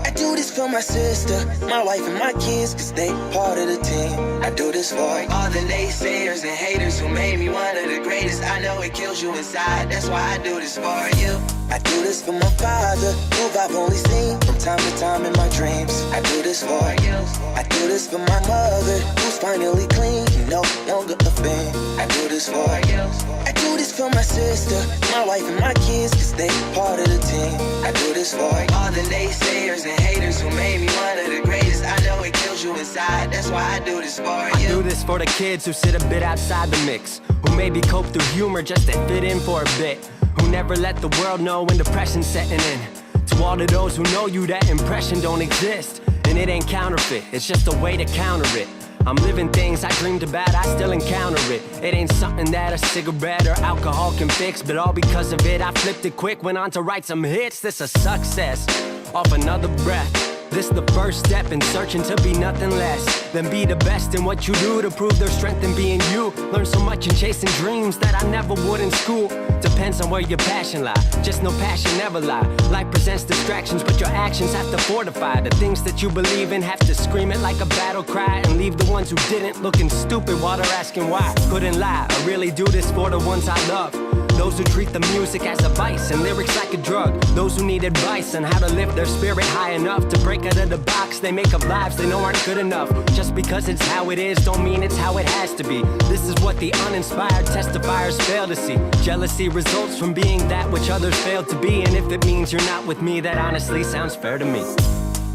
I do this for my sister, my wife and my kids, cause they part of the team. I do this for all the naysayers and haters who made me one of the greatest. I know it kills you inside, that's why I do this for you. I do this for my father, who I've only seen from time to time in my dreams. I do this for you. I do this for my mother, who's finally clean, no longer a fan. I do this for you. I do this for my sister, my wife and my kids, cause they part of the team. I do this for all the naysayers and haters who made me one of the greatest. I know it kills you inside, that's why I do this for you. I do this for the kids who sit a bit outside the mix, who maybe cope through humor just to fit in for a bit, who never let the world know when depression's setting in. To all of those who know you, that impression don't exist, and it ain't counterfeit, it's just a way to counter it. I'm living things I dreamed about, I still encounter it. It ain't something that a cigarette or alcohol can fix, but all because of it I flipped it quick, went on to write some hits. This a success, off another breath. This the first step in searching to be nothing less than be the best in what you do to prove their strength in being you. Learn so much in chasing dreams that I never would in school. Depends on where your passion lie, just no passion never lie. Life presents distractions, but your actions have to fortify the things that you believe in. Have to scream it like a battle cry and leave the ones who didn't looking stupid while they're asking why. Couldn't lie, I really do this for the ones I love. Those who treat the music as a vice and lyrics like a drug. Those who need advice on how to lift their spirit high enough to break out of the box they make up lives they know aren't good enough. Just because it's how it is don't mean it's how it has to be. This is what the uninspired testifiers fail to see. Jealousy results from being that which others fail to be, and if it means you're not with me, that honestly sounds fair to me.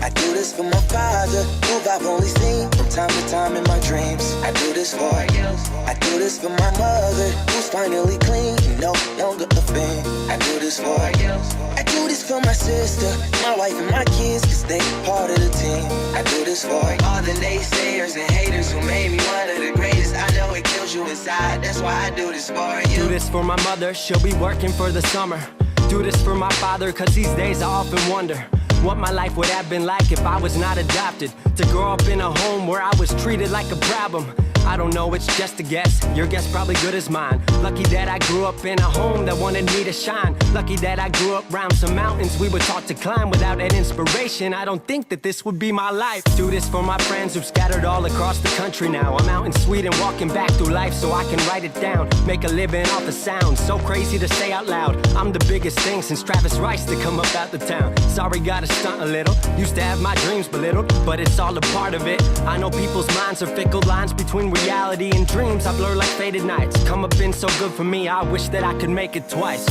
I do this for my father, who I've only seen from time to time in my dreams. I do this for you. I do this for my mother, who's finally clean, no longer a fan. I do this for you. I do this for my sister, my wife and my kids, cause they part of the team. I do this for all the naysayers and haters who made me one of the greatest. I know it kills you inside, that's why I do this for you. Do this for my mother, she'll be working for the summer. Do this for my father, cause these days I often wonder what my life would have been like if I was not adopted. To grow up in a home where I was treated like a problem. I don't know, it's just a guess. Your guess probably good as mine. Lucky that I grew up in a home that wanted me to shine. Lucky that I grew up around some mountains we were taught to climb. Without that inspiration, I don't think that this would be my life. Do this for my friends who've scattered all across the country now. I'm out in Sweden walking back through life so I can write it down. Make a living off the sound, so crazy to say out loud. I'm the biggest thing since Travis Rice to come up out the town. Sorry, gotta stunt a little. Used to have my dreams belittled, but it's all a part of it. I know people's minds are fickle, lines between reality and dreams I blur like faded nights. Come up been so good for me, I wish that I could make it twice.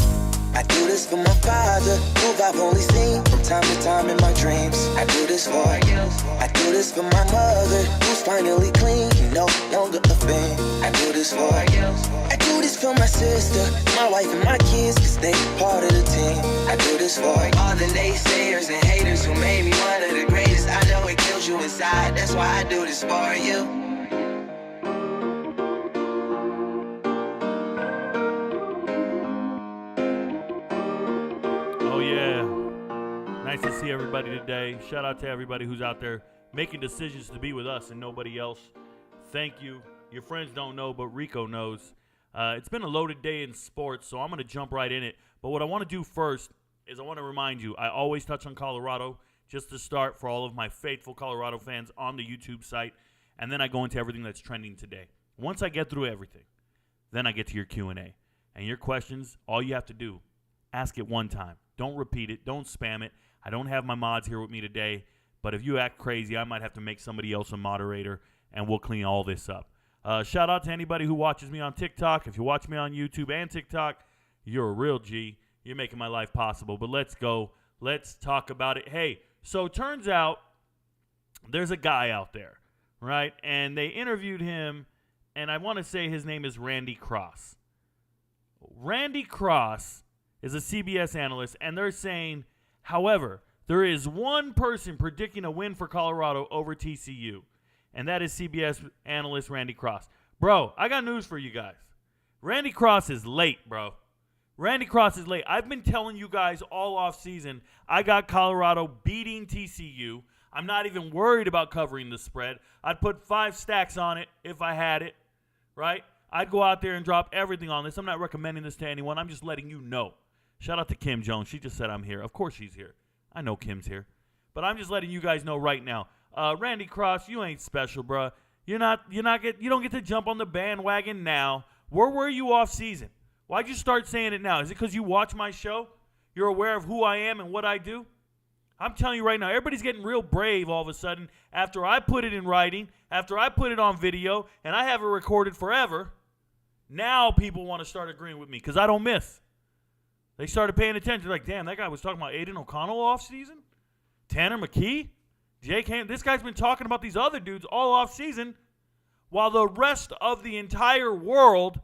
I do this for my father, who I've only seen from time to time in my dreams. I do this for you. I do this for my mother, who's finally clean, no longer a fan. I do this for you. I do this for my sister, my wife and my kids, cause they part of the team. I do this for all the naysayers and haters who made me one of the greatest. I know it kills you inside, that's why I do this for you. Nice to see everybody today. Shout out to everybody who's out there making decisions to be with us and nobody else. Thank you. Your friends don't know, but Rico knows. It's been a loaded day in sports, so I'm going to jump right in it. But what I want to do first is I want to remind you, I always touch on Colorado just to start for all of my faithful Colorado fans on the YouTube site, and then I go into everything that's trending today. Once I get through everything, then I get to your Q&A. And your questions, all you have to do, ask it one time. Don't repeat it. Don't spam it. I don't have my mods here with me today, but if you act crazy, I might have to make somebody else a moderator, and we'll clean all this up. Shout out to anybody who watches me on TikTok. If you watch me on YouTube and TikTok, you're a real G. You're making my life possible. But let's go. Let's talk about it. Hey, so it turns out there's a guy out there, right? And they interviewed him, and I want to say his name is Randy Cross. Randy Cross is a CBS analyst, and they're saying, however, there is one person predicting a win for Colorado over TCU, and that is CBS analyst Randy Cross. Bro, I got news for you guys. Randy Cross is late, bro. Randy Cross is late. I've been telling you guys all off season, I got Colorado beating TCU. I'm not even worried about covering the spread. I'd put 5 stacks on it if I had it, right? I'd go out there and drop everything on this. I'm not recommending this to anyone. I'm just letting you know. Shout out to Kim Jones. She just said I'm here. Of course she's here. I know Kim's here. But I'm just letting you guys know right now. Randy Cross, you ain't special, bro. You don't get to jump on the bandwagon now. Where were you off season? Why'd you start saying it now? Is it because you watch my show? You're aware of who I am and what I do? I'm telling you right now, everybody's getting real brave all of a sudden after I put it in writing, after I put it on video, and I have it recorded forever. Now people want to start agreeing with me because I don't miss. They started paying attention. They're like, damn, that guy was talking about Aiden O'Connell off season? Tanner McKee? Jake Ham? This guy's been talking about these other dudes all off season while the rest of the entire world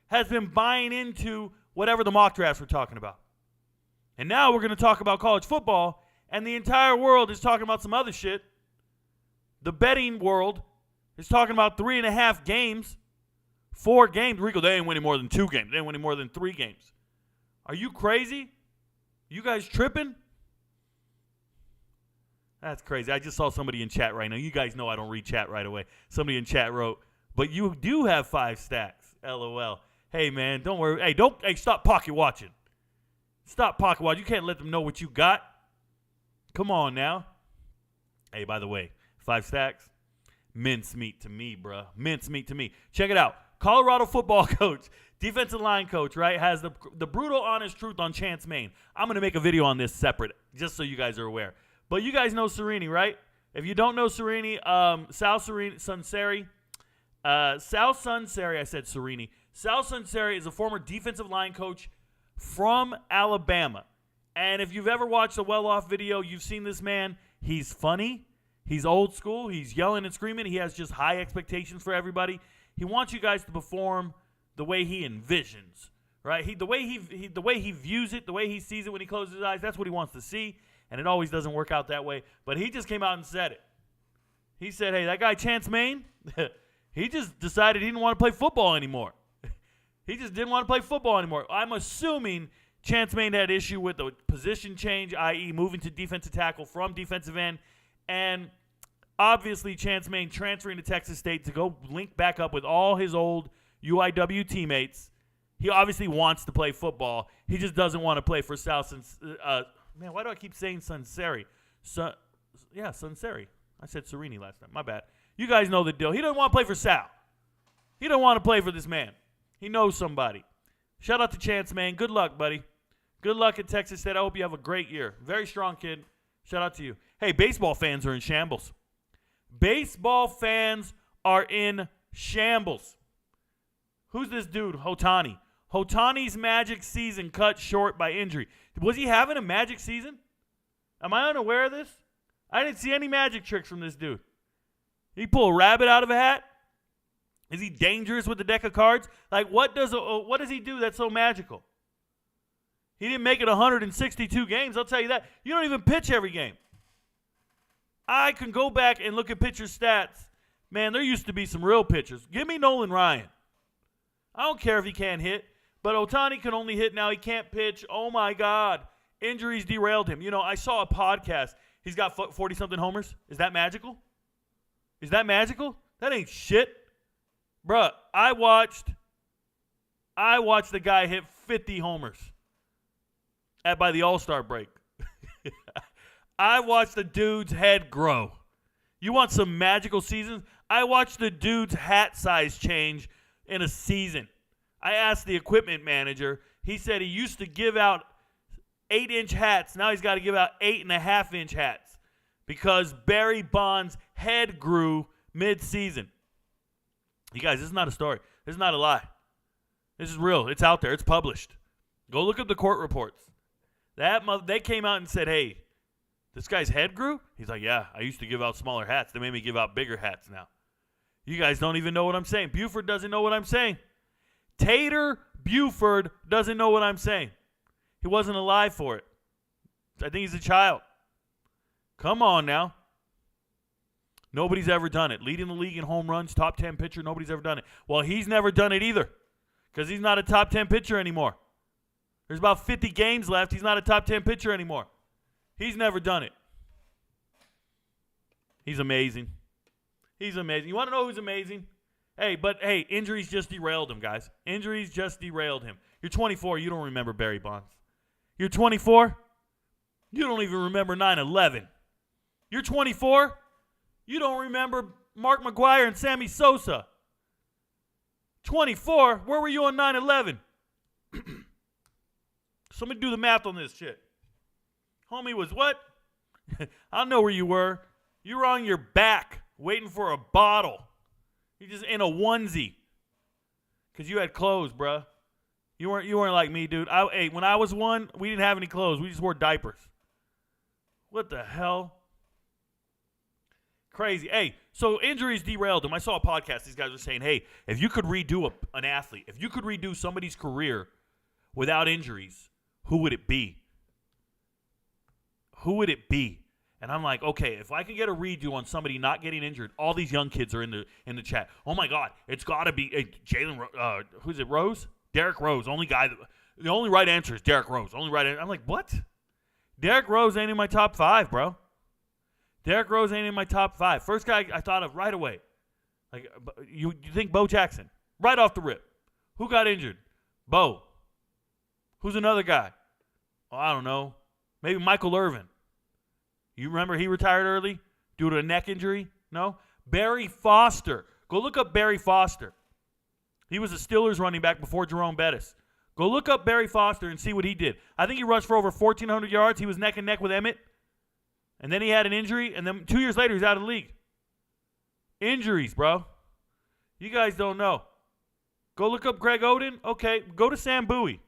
has been buying into whatever the mock drafts were talking about. And now we're going to talk about college football, and the entire world is talking about some other shit. The betting world is talking about 3.5 games, 4 games. Rico, they ain't winning more than 2 games. They ain't winning more than 3 games. Are you crazy? You guys tripping? That's crazy. I just saw somebody in chat right now. You guys know I don't read chat right away. Somebody in chat wrote, but you do have 5 stacks. LOL. Hey, man, don't worry. Hey, stop pocket watching. Stop pocket watching. You can't let them know what you got. Come on now. Hey, by the way, 5 stacks, mincemeat to me, bro. Mincemeat to me. Check it out. Colorado football coach, defensive line coach, right, has the brutal, honest truth on Chance Main. I'm going to make a video on this separate, just so you guys are aware. But you guys know Serini, right? If you don't know Serini, Sal Sunseri, I said Serini. Sal Sunseri is a former defensive line coach from Alabama. And if you've ever watched a well-off video, you've seen this man. He's funny. He's old school. He's yelling and screaming. He has just high expectations for everybody. He wants you guys to perform the way he envisions, right? The way he views it, the way he sees it when he closes his eyes, that's what he wants to see. And it always doesn't work out that way. But he just came out and said it. He said, hey, that guy Chance Main, he just decided he didn't want to play football anymore. He just didn't want to play football anymore. I'm assuming Chance Main had issue with the position change, i.e. moving to defensive tackle from defensive end. And obviously Chance Main transferring to Texas State to go link back up with all his old UIW teammates. He obviously wants to play football. He just doesn't want to play for South. Man, why do I keep saying Sunseri? Sunseri. I said Serini last time. My bad. You guys know the deal. He doesn't want to play for Sal. He don't want to play for this man. He knows somebody. Shout out to Chance, man. Good luck, buddy. Good luck at Texas State. I hope you have a great year. Very strong kid. Shout out to you. Hey, baseball fans are in shambles. Baseball fans are in shambles. Who's this dude? Hotani. Hotani's magic season cut short by injury. Was he having a magic season? Am I unaware of this? I didn't see any magic tricks from this dude. Did he pull a rabbit out of a hat? Is he dangerous with the deck of cards? Like, what does he do that's so magical? He didn't make it 162 games, I'll tell you that. You don't even pitch every game. I can go back and look at pitcher stats. Man, there used to be some real pitchers. Give me Nolan Ryan. I don't care if he can't hit, but Ohtani can only hit now. He can't pitch. Oh, my God. Injuries derailed him. You know, I saw a podcast. He's got 40-something homers. Is that magical? Is that magical? That ain't shit. Bruh, I watched the guy hit 50 homers by the All-Star break. I watched the dude's head grow. You want some magical seasons? I watched the dude's hat size change in a season. I asked the equipment manager. He said he used to give out 8-inch hats. Now he's got to give out 8.5-inch hats because Barry Bonds' head grew mid-season. You guys, this is not a story. This is not a lie. This is real. It's out there. It's published. Go look up the court reports. They came out and said, hey, this guy's head grew? He's like, yeah, I used to give out smaller hats. They made me give out bigger hats now. You guys don't even know what I'm saying. Buford doesn't know what I'm saying. Tater Buford doesn't know what I'm saying. He wasn't alive for it. I think he's a child. Come on now. Nobody's ever done it. Leading the league in home runs, top 10 pitcher, nobody's ever done it. Well, he's never done it either because he's not a top 10 pitcher anymore. There's about 50 games left. He's not a top 10 pitcher anymore. He's never done it. He's amazing. He's amazing. You want to know who's amazing? Hey, injuries just derailed him, guys. Injuries just derailed him. You're 24. You don't remember Barry Bonds. You're 24. You don't even remember 9/11. You're 24. You don't remember Mark McGuire and Sammy Sosa. 24? Where were you on 9/11? Somebody do the math on this shit. Homie was what? I don't know where you were. You were on your back waiting for a bottle. You just in a onesie. Because you had clothes, bruh. You weren't like me, dude. When I was one, we didn't have any clothes. We just wore diapers. What the hell? Crazy. Hey, so injuries derailed him. I saw a podcast. These guys were saying, hey, if you could redo an athlete, if you could redo somebody's career without injuries, who would it be? Who would it be? And I'm like, okay, if I can get a redo on somebody not getting injured, all these young kids are in the chat. Oh my God, it's got to be Jalen. Who's it? Rose? Derrick Rose. The only right answer is Derrick Rose. Only right answer. I'm like, what? Derrick Rose ain't in my top 5, bro. Derrick Rose ain't in my top 5. First guy I thought of right away. Like, you think Bo Jackson? Right off the rip. Who got injured? Bo. Who's another guy? Oh, I don't know. Maybe Michael Irvin. You remember he retired early due to a neck injury? No? Barry Foster. Go look up Barry Foster. He was a Steelers running back before Jerome Bettis. Go look up Barry Foster and see what he did. I think he rushed for over 1,400 yards. He was neck and neck with Emmett. And then he had an injury, and then 2 years later, he's out of the league. Injuries, bro. You guys don't know. Go look up Greg Oden. Okay, go to Sam Bowie.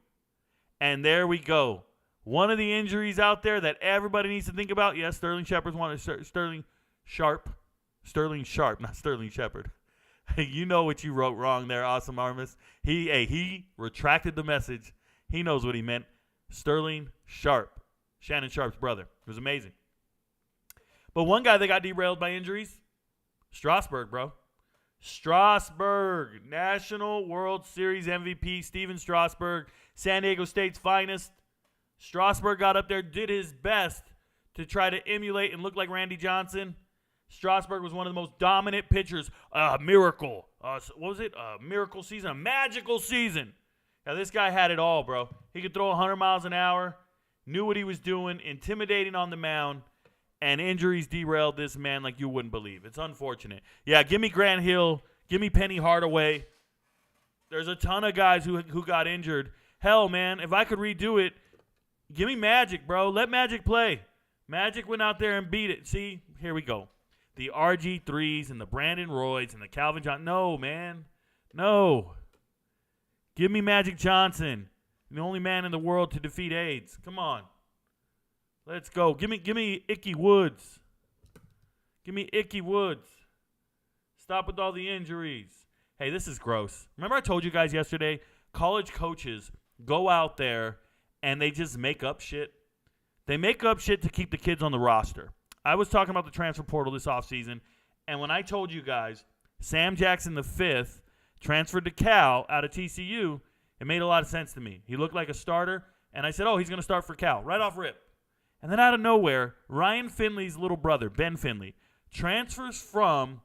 And there we go. One of the injuries out there that everybody needs to think about. Yes, Sterling Shepard's one. Sterling Sharp, not Sterling Shepard. You know what you wrote wrong there, Awesome Armis. He retracted the message. He knows what he meant. Sterling Sharp, Shannon Sharp's brother. It was amazing. But one guy that got derailed by injuries, Strasburg, bro. Strasburg, National World Series MVP, Steven Strasburg, San Diego State's finest. Strasburg got up there, did his best to try to emulate and look like Randy Johnson. Strasburg was one of the most dominant pitchers. Miracle. What was it? Miracle season. A magical season. Now, this guy had it all, bro. He could throw 100 miles an hour, knew what he was doing, intimidating on the mound, and injuries derailed this man like you wouldn't believe. It's unfortunate. Yeah, give me Grant Hill. Give me Penny Hardaway. There's a ton of guys who got injured. Hell, man, if I could redo it, give me Magic, bro. Let Magic play. Magic went out there and beat it. See, here we go. The RG3s and the Brandon Roys and the Calvin Johnson. No, man. No. Give me Magic Johnson. The only man in the world to defeat AIDS. Come on. Let's go. Give me Icky Woods. Give me Icky Woods. Stop with all the injuries. Hey, this is gross. Remember I told you guys yesterday, college coaches go out there and they just make up shit. They make up shit to keep the kids on the roster. I was talking about the transfer portal this offseason, and when I told you guys Sam Jackson V transferred to Cal out of TCU, it made a lot of sense to me. He looked like a starter, and I said, oh, he's going to start for Cal, right off rip. And then out of nowhere, Ryan Finley's little brother, Ben Finley, transfers from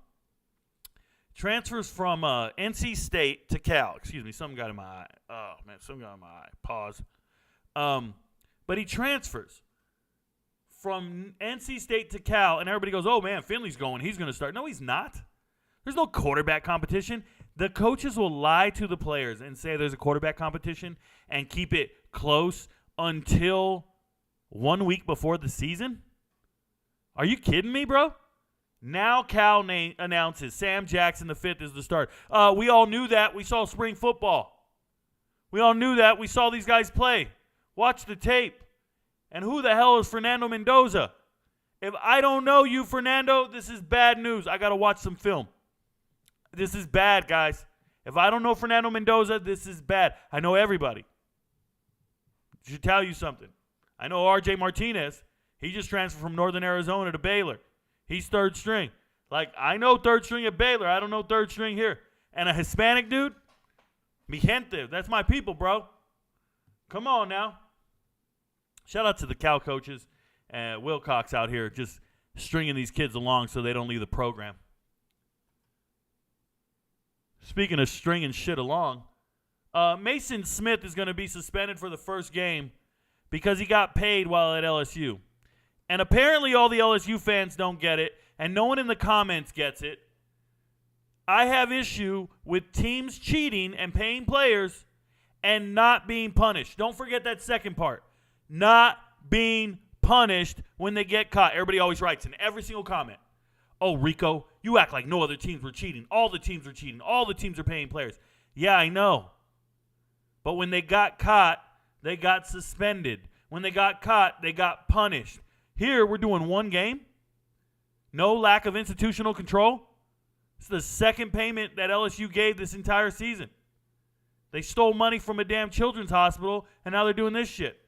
NC State to Cal. Excuse me, something got in my eye. Oh, man, something got in my eye. Pause. But he transfers from NC State to Cal, and everybody goes, oh, man, Finley's going. He's going to start. No, he's not. There's no quarterback competition. The coaches will lie to the players and say there's a quarterback competition and keep it close until 1 week before the season? Are you kidding me, bro? Now Cal announces Sam Jackson V is the start. We all knew that. We saw spring football. We all knew that. We saw these guys play. Watch the tape. And who the hell is Fernando Mendoza? If I don't know you, Fernando, this is bad news. I got to watch some film. This is bad, guys. If I don't know Fernando Mendoza, this is bad. I know everybody. I should tell you something. I know R.J. Martinez. He just transferred from Northern Arizona to Baylor. He's third string. Like, I know third string at Baylor. I don't know third string here. And a Hispanic dude? Mi gente. That's my people, bro. Come on now. Shout out to the Cal coaches. Wilcox out here just stringing these kids along so they don't leave the program. Speaking of stringing shit along, Mason Smith is going to be suspended for the first game because he got paid while at LSU. and apparently all the LSU fans don't get it, and no one in the comments gets it. I have issue with teams cheating and paying players and not being punished. Don't forget that second part. Not being punished when they get caught. Everybody always writes in every single comment, "Oh, Rico, you act like no other teams were cheating. All the teams are cheating. All the teams are paying players." Yeah, I know. But when they got caught, they got suspended. When they got caught, they got punished. Here, we're doing one game. No lack of institutional control. It's the second payment that LSU gave this entire season. They stole money from a damn children's hospital, and now they're doing this shit.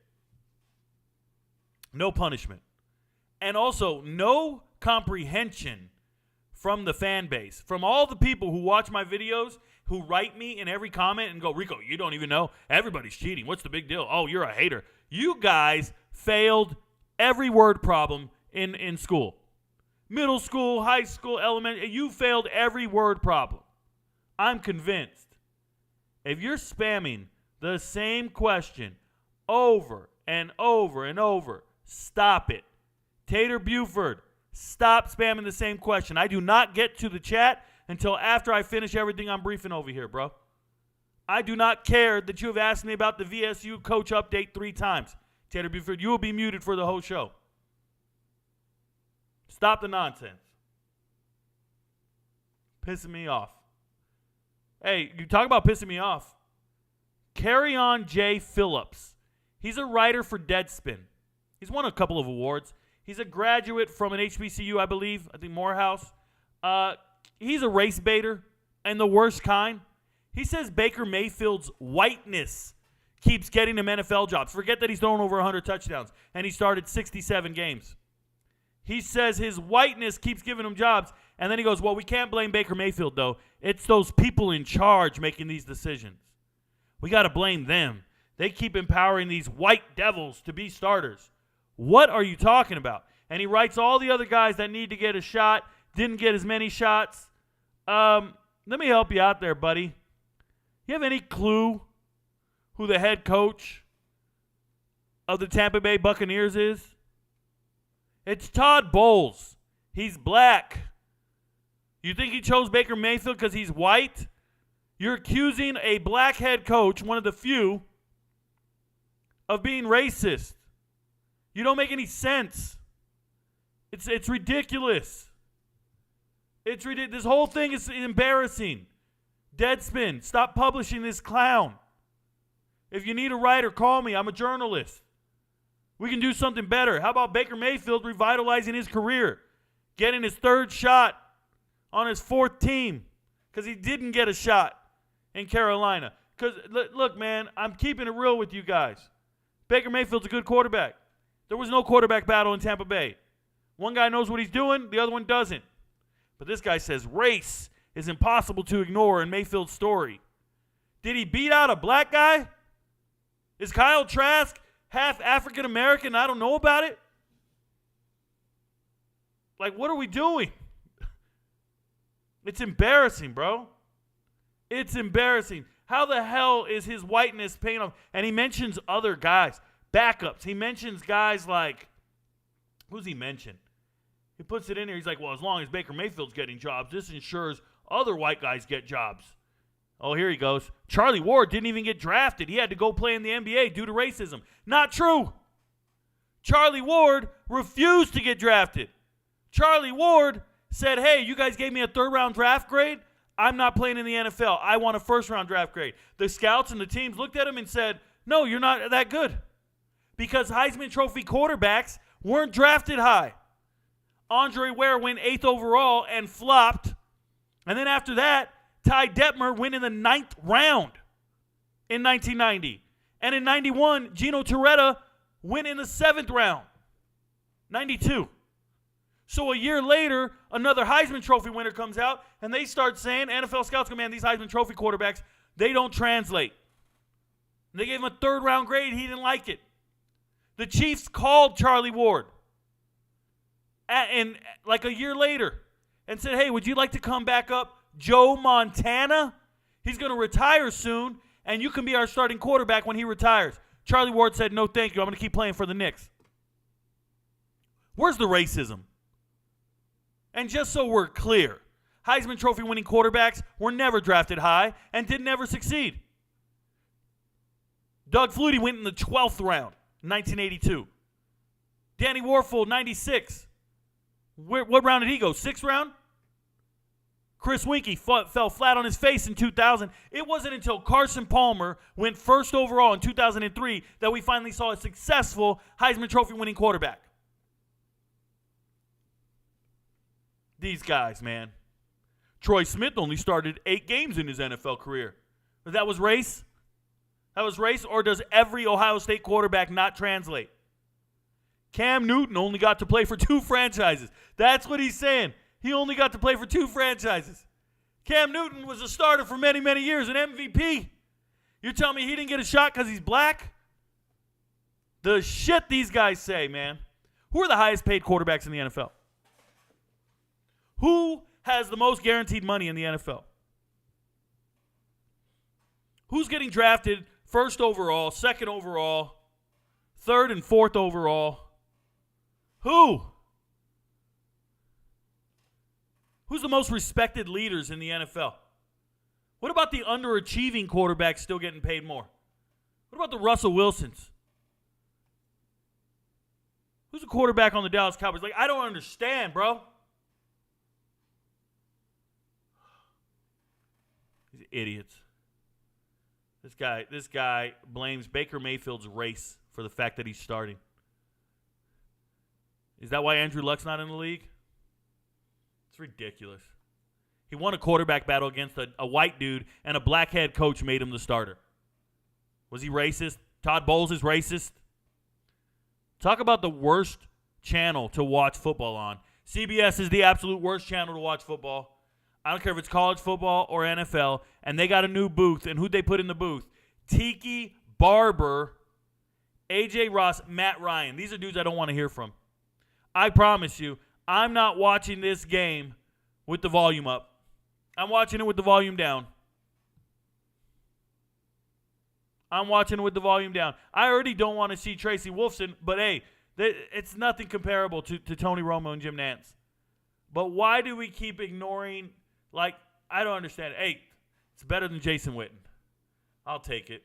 No punishment. And also, no comprehension from the fan base. From all the people who watch my videos, who write me in every comment and go, "Rico, you don't even know. Everybody's cheating. What's the big deal? Oh, you're a hater." You guys failed every word problem in school. Middle school, high school, elementary. You failed every word problem. I'm convinced. If you're spamming the same question over and over and over, stop it. Tater Buford, stop spamming the same question. I do not get to the chat until after I finish everything I'm briefing over here, bro. I do not care that you have asked me about the VSU coach update 3 times. Tater Buford, you will be muted for the whole show. Stop the nonsense. Pissing me off. Hey, you talk about pissing me off. Carry on J. Phillips. He's a writer for Deadspin. He's won a couple of awards. He's a graduate from an HBCU, I believe. I think Morehouse. He's a race baiter and the worst kind. He says Baker Mayfield's whiteness keeps getting him NFL jobs. Forget that he's thrown over 100 touchdowns and he started 67 games. He says his whiteness keeps giving him jobs. And then he goes, well, we can't blame Baker Mayfield, though. It's those people in charge making these decisions. We got to blame them. They keep empowering these white devils to be starters. What are you talking about? And he writes all the other guys that need to get a shot, didn't get as many shots. Let me help you out there, buddy. You have any clue who the head coach of the Tampa Bay Buccaneers is? It's Todd Bowles. He's black. You think he chose Baker Mayfield because he's white? You're accusing a black head coach, one of the few, of being racist. You don't make any sense. It's ridiculous. It's ridiculous. This whole thing is embarrassing. Deadspin, stop publishing this clown. If you need a writer, call me. I'm a journalist. We can do something better. How about Baker Mayfield revitalizing his career, getting his 3rd shot on his 4th team because he didn't get a shot in Carolina. Because, look, man, I'm keeping it real with you guys. Baker Mayfield's a good quarterback. There was no quarterback battle in Tampa Bay. One guy knows what he's doing, the other one doesn't. But this guy says race is impossible to ignore in Mayfield's story. Did he beat out a black guy? Is Kyle Trask half African American? I don't know about it. Like, what are we doing? It's embarrassing, bro. It's embarrassing. How the hell is his whiteness paying off? And he mentions other guys, backups. He mentions guys like, who's he mention? He puts it in there. He's like, well, as long as Baker Mayfield's getting jobs, this ensures other white guys get jobs. Oh, here he goes. Charlie Ward didn't even get drafted. He had to go play in the NBA due to racism. Not true. Charlie Ward refused to get drafted. Charlie Ward said, hey, you guys gave me a 3rd-round draft grade. I'm not playing in the NFL. I want a 1st-round draft grade. The scouts and the teams looked at him and said, no, you're not that good. Because Heisman Trophy quarterbacks weren't drafted high. Andre Ware went 8th overall and flopped. And then after that, Ty Detmer went in the 9th round in 1990. And in 91, Gino Torretta went in the 7th round, 92. So a year later, another Heisman Trophy winner comes out, and they start saying, NFL scouts go, man, these Heisman Trophy quarterbacks, they don't translate. They gave him a 3rd-round grade. He didn't like it. The Chiefs called Charlie Ward and like a year later and said, hey, would you like to come back up? Joe Montana, he's going to retire soon, and you can be our starting quarterback when he retires. Charlie Ward said, no, thank you. I'm going to keep playing for the Knicks. Where's the racism? And just so we're clear, Heisman Trophy winning quarterbacks were never drafted high and didn't ever succeed. Doug Flutie went in the 12th round, 1982. Danny Warfel, 96. What round did he go? 6th round? Chris Winkie fell flat on his face in 2000. It wasn't until Carson Palmer went first overall in 2003 that we finally saw a successful Heisman Trophy winning quarterback. These guys, man. Troy Smith only started 8 games in his NFL career. That was race? That was race, or does every Ohio State quarterback not translate? Cam Newton only got to play for 2 franchises. That's what he's saying. He only got to play for 2 franchises. Cam Newton was a starter for many, many years, an MVP. You're telling me he didn't get a shot because he's black? The shit these guys say, man. Who are the highest paid quarterbacks in the NFL? Who has the most guaranteed money in the NFL? Who's getting drafted first overall, second overall, third and fourth overall? Who? Who's the most respected leaders in the NFL? What about the underachieving quarterbacks still getting paid more? What about the Russell Wilsons? Who's a quarterback on the Dallas Cowboys? Like, I don't understand, bro. These idiots. This guy blames Baker Mayfield's race for the fact that he's starting. Is that why Andrew Luck's not in the league? It's ridiculous. He won a quarterback battle against a white dude, and a black head coach made him the starter. Was he racist? Todd Bowles is racist? Talk about the worst channel to watch football on. CBS is the absolute worst channel to watch football. I don't care if it's college football or NFL, and they got a new booth, and who'd they put in the booth? Tiki Barber, AJ Ross, Matt Ryan. These are dudes I don't want to hear from. I promise you, I'm not watching this game with the volume up. I'm watching it with the volume down. I already don't want to see Tracy Wolfson, but hey, it's nothing comparable to Tony Romo and Jim Nantz. But why do we keep ignoring, like, I don't understand. Hey, it's better than Jason Witten. I'll take it.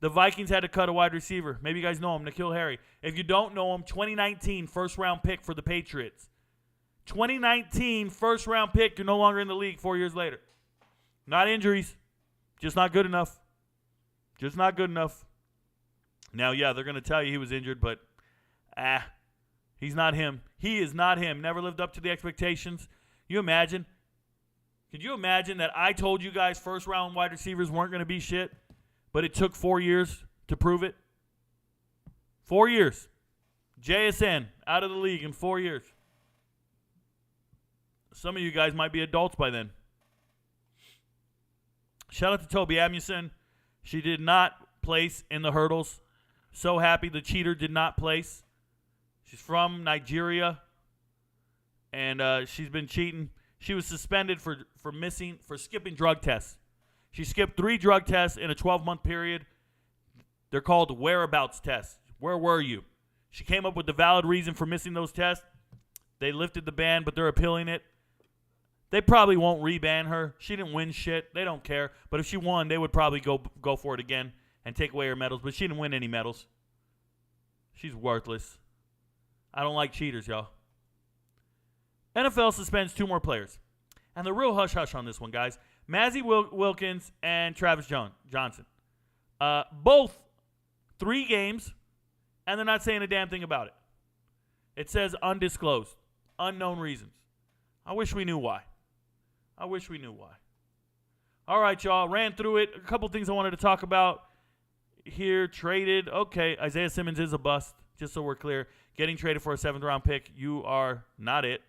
The Vikings had to cut a wide receiver. Maybe you guys know him, N'Keal Harry. If you don't know him, 2019 first-round pick for the Patriots. 2019 first-round pick. You're no longer in the league 4 years later. Not injuries. Just not good enough. Just not good enough. Now, yeah, they're going to tell you he was injured, but he's not him. He is not him. Never lived up to the expectations. You imagine? Could you imagine that I told you guys first-round wide receivers weren't going to be shit, but it took 4 years to prove it? 4 years. JSN out of the league in 4 years. Some of you guys might be adults by then. Shout out to Toby Amundsen. She did not place in the hurdles. So happy the cheater did not place. She's from Nigeria, and she's been cheating. She was suspended for skipping drug tests. She skipped 3 drug tests in a 12-month period. They're called whereabouts tests. Where were you? She came up with the valid reason for missing those tests. They lifted the ban, but they're appealing it. They probably won't re-ban her. She didn't win shit. They don't care. But if she won, they would probably go for it again and take away her medals. But she didn't win any medals. She's worthless. I don't like cheaters, y'all. NFL suspends 2 more players. And the real hush-hush on this one, guys. Mazzy Wilkins and Travis Johnson. Both 3 games, and they're not saying a damn thing about it. It says undisclosed, unknown reasons. I wish we knew why. All right, y'all. Ran through it. A couple things I wanted to talk about here. Traded. Okay, Isaiah Simmons is a bust, just so we're clear. Getting traded for a 7th-round pick, you are not it.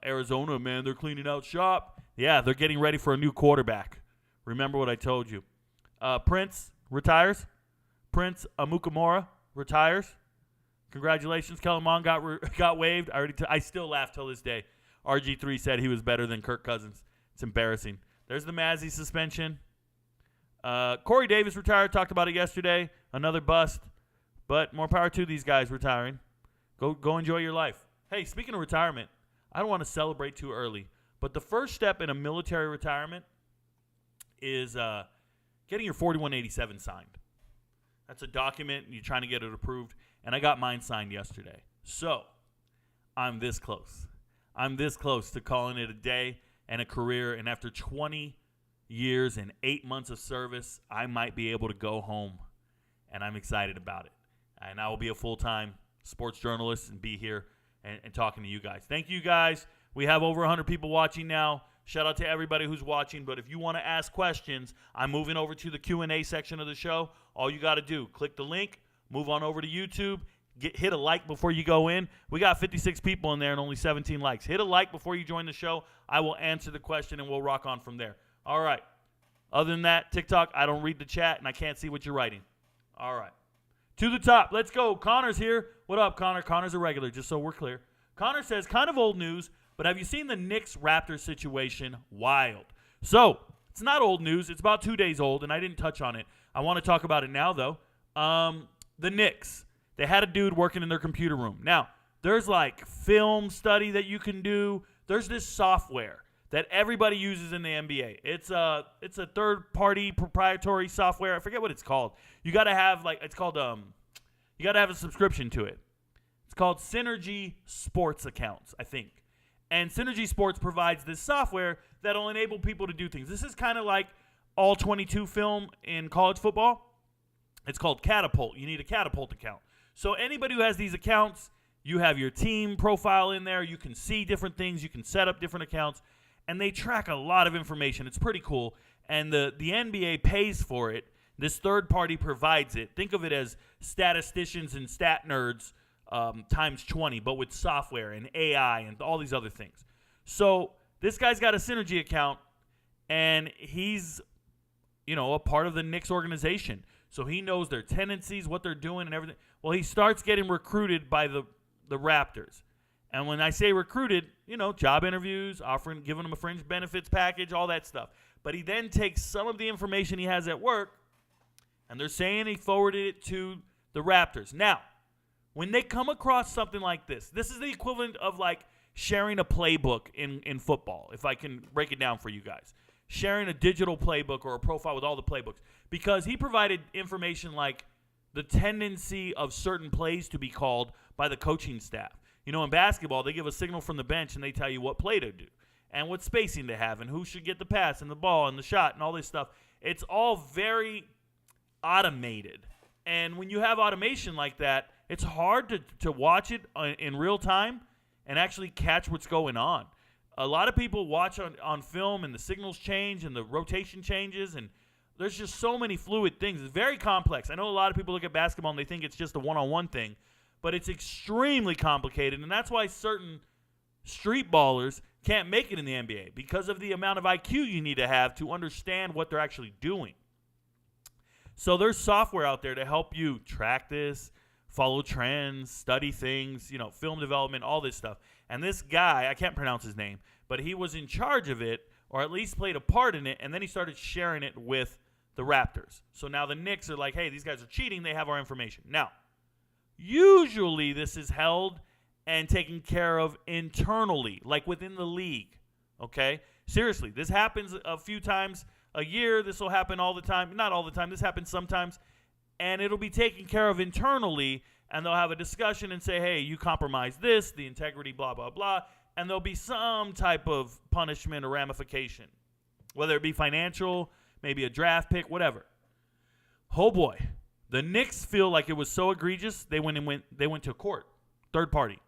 Arizona, man, they're cleaning out shop. Yeah, they're getting ready for a new quarterback. Remember what I told you. Prince retires. Prince Amukamara retires. Congratulations. Kellen Mond got waived. I still laugh till this day. RG3 said he was better than Kirk Cousins. It's embarrassing. There's the Mazzy suspension. Corey Davis retired. Talked about it yesterday. Another bust. But more power to these guys retiring. Go enjoy your life. Hey, speaking of retirement, I don't want to celebrate too early, but the first step in a military retirement is getting your 4187 signed. That's a document. You're trying to get it approved, and I got mine signed yesterday. So I'm this close. I'm this close to calling it a day and a career, and after 20 years and 8 months of service, I might be able to go home, and I'm excited about it. And I will be a full-time sports journalist and be here and talking to you guys. Thank you, guys. We have over 100 people watching now. Shout out to everybody who's watching. But if you want to ask questions, I'm moving over to the Q&A section of the show. All you got to do, click the link, move on over to YouTube, hit a like before you go in. We got 56 people in there and only 17 likes. Hit a like before you join the show. I will answer the question, and we'll rock on from there. All right. Other than that, TikTok, I don't read the chat, and I can't see what you're writing. All right. To the top. Let's go. Connor's here. What up, Connor? Connor's a regular, just so we're clear. Connor says, kind of old news, but have you seen the Knicks-Raptors situation? Wild. So, it's not old news. It's about 2 days old, and I didn't touch on it. I want to talk about it now, though. The Knicks. They had a dude working in their computer room. Now, there's like film study that you can do. There's this software that everybody uses in the NBA. It's a third-party proprietary software. I forget what it's called. You got to have you got to have a subscription to it. It's called Synergy Sports Accounts, I think. And Synergy Sports provides this software that'll enable people to do things. This is kind of like all 22 film in college football. It's called Catapult. You need a Catapult account. So anybody who has these accounts, you have your team profile in there. You can see different things. You can set up different accounts. And they track a lot of information. It's pretty cool. And the NBA pays for it. This third party provides it. Think of it as statisticians and stat nerds times 20, but with software and AI and all these other things. So this guy's got a Synergy account, and he's, a part of the Knicks organization. So he knows their tendencies, what they're doing, and everything. Well, he starts getting recruited by the Raptors. And when I say recruited, job interviews, giving them a fringe benefits package, all that stuff. But he then takes some of the information he has at work, and they're saying he forwarded it to the Raptors. Now, when they come across something like this is the equivalent of like sharing a playbook in football, if I can break it down for you guys. Sharing a digital playbook or a profile with all the playbooks. Because he provided information like the tendency of certain plays to be called by the coaching staff. In basketball, they give a signal from the bench and they tell you what play to do and what spacing to have and who should get the pass and the ball and the shot and all this stuff. It's all very automated. And when you have automation like that, it's hard to watch it in real time and actually catch what's going on. A lot of people watch on film and the signals change and the rotation changes, and there's just so many fluid things. It's very complex. I know a lot of people look at basketball and they think it's just a one-on-one thing, but it's extremely complicated, and that's why certain street ballers can't make it in the NBA because of the amount of IQ you need to have to understand what they're actually doing. So there's software out there to help you track this, follow trends, study things, film development, all this stuff. And this guy, I can't pronounce his name, but he was in charge of it, or at least played a part in it, and then he started sharing it with the Raptors. So now the Knicks are like, hey, these guys are cheating. They have our information. Now, usually this is held and taken care of internally, like within the league, okay? Seriously, this happens a few times a year. This will happen all the time. Not all the time. This happens sometimes. And it'll be taken care of internally, and they'll have a discussion and say, hey, you compromised this, the integrity, blah, blah, blah, and there'll be some type of punishment or ramification, whether it be financial, maybe a draft pick, whatever. Oh, boy. The Knicks feel like it was so egregious, they went to court, third party.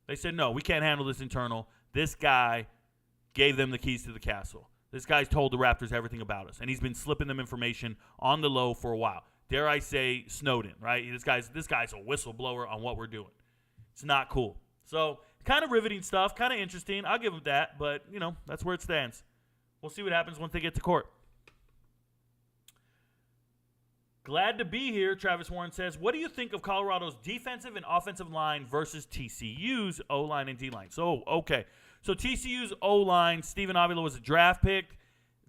They said, no, we can't handle this internal. This guy gave them the keys to the castle. This guy's told the Raptors everything about us, and he's been slipping them information on the low for a while. Dare I say Snowden, right? This guy's a whistleblower on what we're doing. It's not cool. So kind of riveting stuff, kind of interesting. I'll give them that, but, that's where it stands. We'll see what happens once they get to court. Glad to be here, Travis Warren says. What do you think of Colorado's defensive and offensive line versus TCU's O-line and D-line? So, okay. So TCU's O-line, Stephen Avila was a draft pick.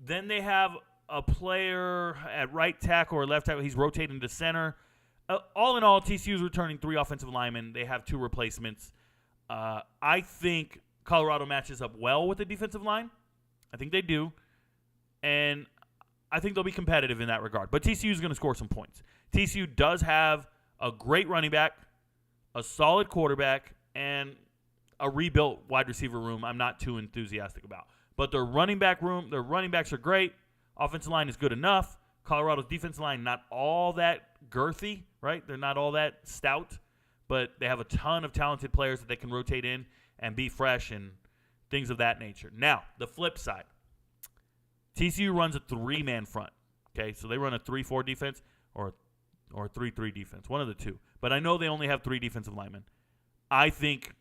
Then they have a player at right tackle or left tackle. He's rotating to center. all in all, TCU is returning 3 offensive linemen. They have 2 replacements. I think Colorado matches up well with the defensive line. I think they do. And I think they'll be competitive in that regard. But TCU is going to score some points. TCU does have a great running back, a solid quarterback, and a rebuilt wide receiver room I'm not too enthusiastic about. But their running backs are great. Offensive line is good enough. Colorado's defensive line, not all that girthy, right? They're not all that stout, but they have a ton of talented players that they can rotate in and be fresh and things of that nature. Now, the flip side. TCU runs a 3-man front, okay? So they run a 3-4 defense or a 3-3 defense, one of the two. But I know they only have 3 defensive linemen. I think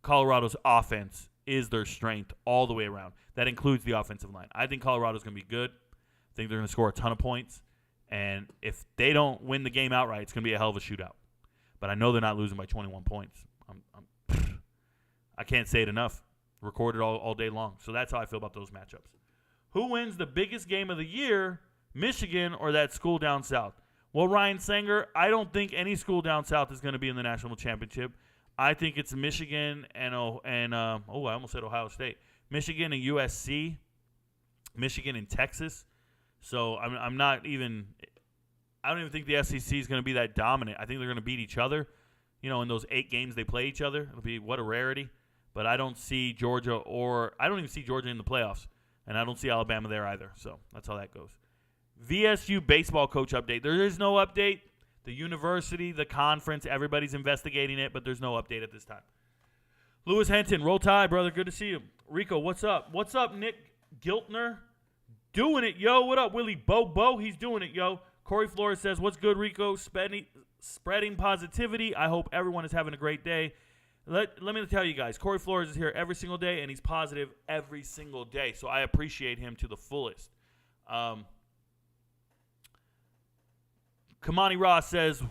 Colorado's offense is their strength all the way around. That includes the offensive line. I think Colorado's going to be good. I think they're going to score a ton of points. And if they don't win the game outright, it's going to be a hell of a shootout. But I know they're not losing by 21 points. I can't say it enough. Record it all day long. So that's how I feel about those matchups. Who wins the biggest game of the year, Michigan or that school down south? Well, Ryan Sanger, I don't think any school down south is going to be in the national championship. I think it's Michigan and I almost said Ohio State. Michigan and USC, Michigan and Texas. So I don't even think the SEC is going to be that dominant. I think they're going to beat each other. In those 8 games they play each other, it'll be what a rarity. But I don't see Georgia I don't even see Georgia in the playoffs. And I don't see Alabama there either. So that's how that goes. VSU baseball coach update. There is no update. The university, the conference, everybody's investigating it, but there's no update at this time. Lewis Henton, roll tide, brother. Good to see you. Rico, what's up? What's up, Nick Giltner? Doing it, yo. What up, Willie Bobo? He's doing it, yo. Corey Flores says, what's good, Rico? Spreading positivity. I hope everyone is having a great day. Let me tell you guys, Corey Flores is here every single day, and he's positive every single day. So I appreciate him to the fullest. Kamani Ross says,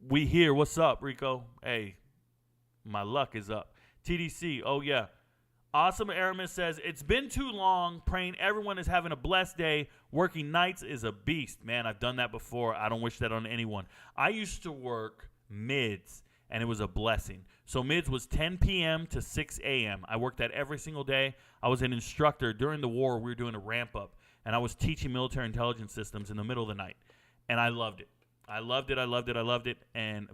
we here. What's up, Rico? Hey, my luck is up. TDC, oh, yeah. Awesome Aramis says, it's been too long. Praying everyone is having a blessed day. Working nights is a beast. Man, I've done that before. I don't wish that on anyone. I used to work mids, and it was a blessing. So mids was 10 p.m. to 6 a.m. I worked that every single day. I was an instructor. During the war, we were doing a ramp-up, and I was teaching military intelligence systems in the middle of the night, and I loved it. I loved it,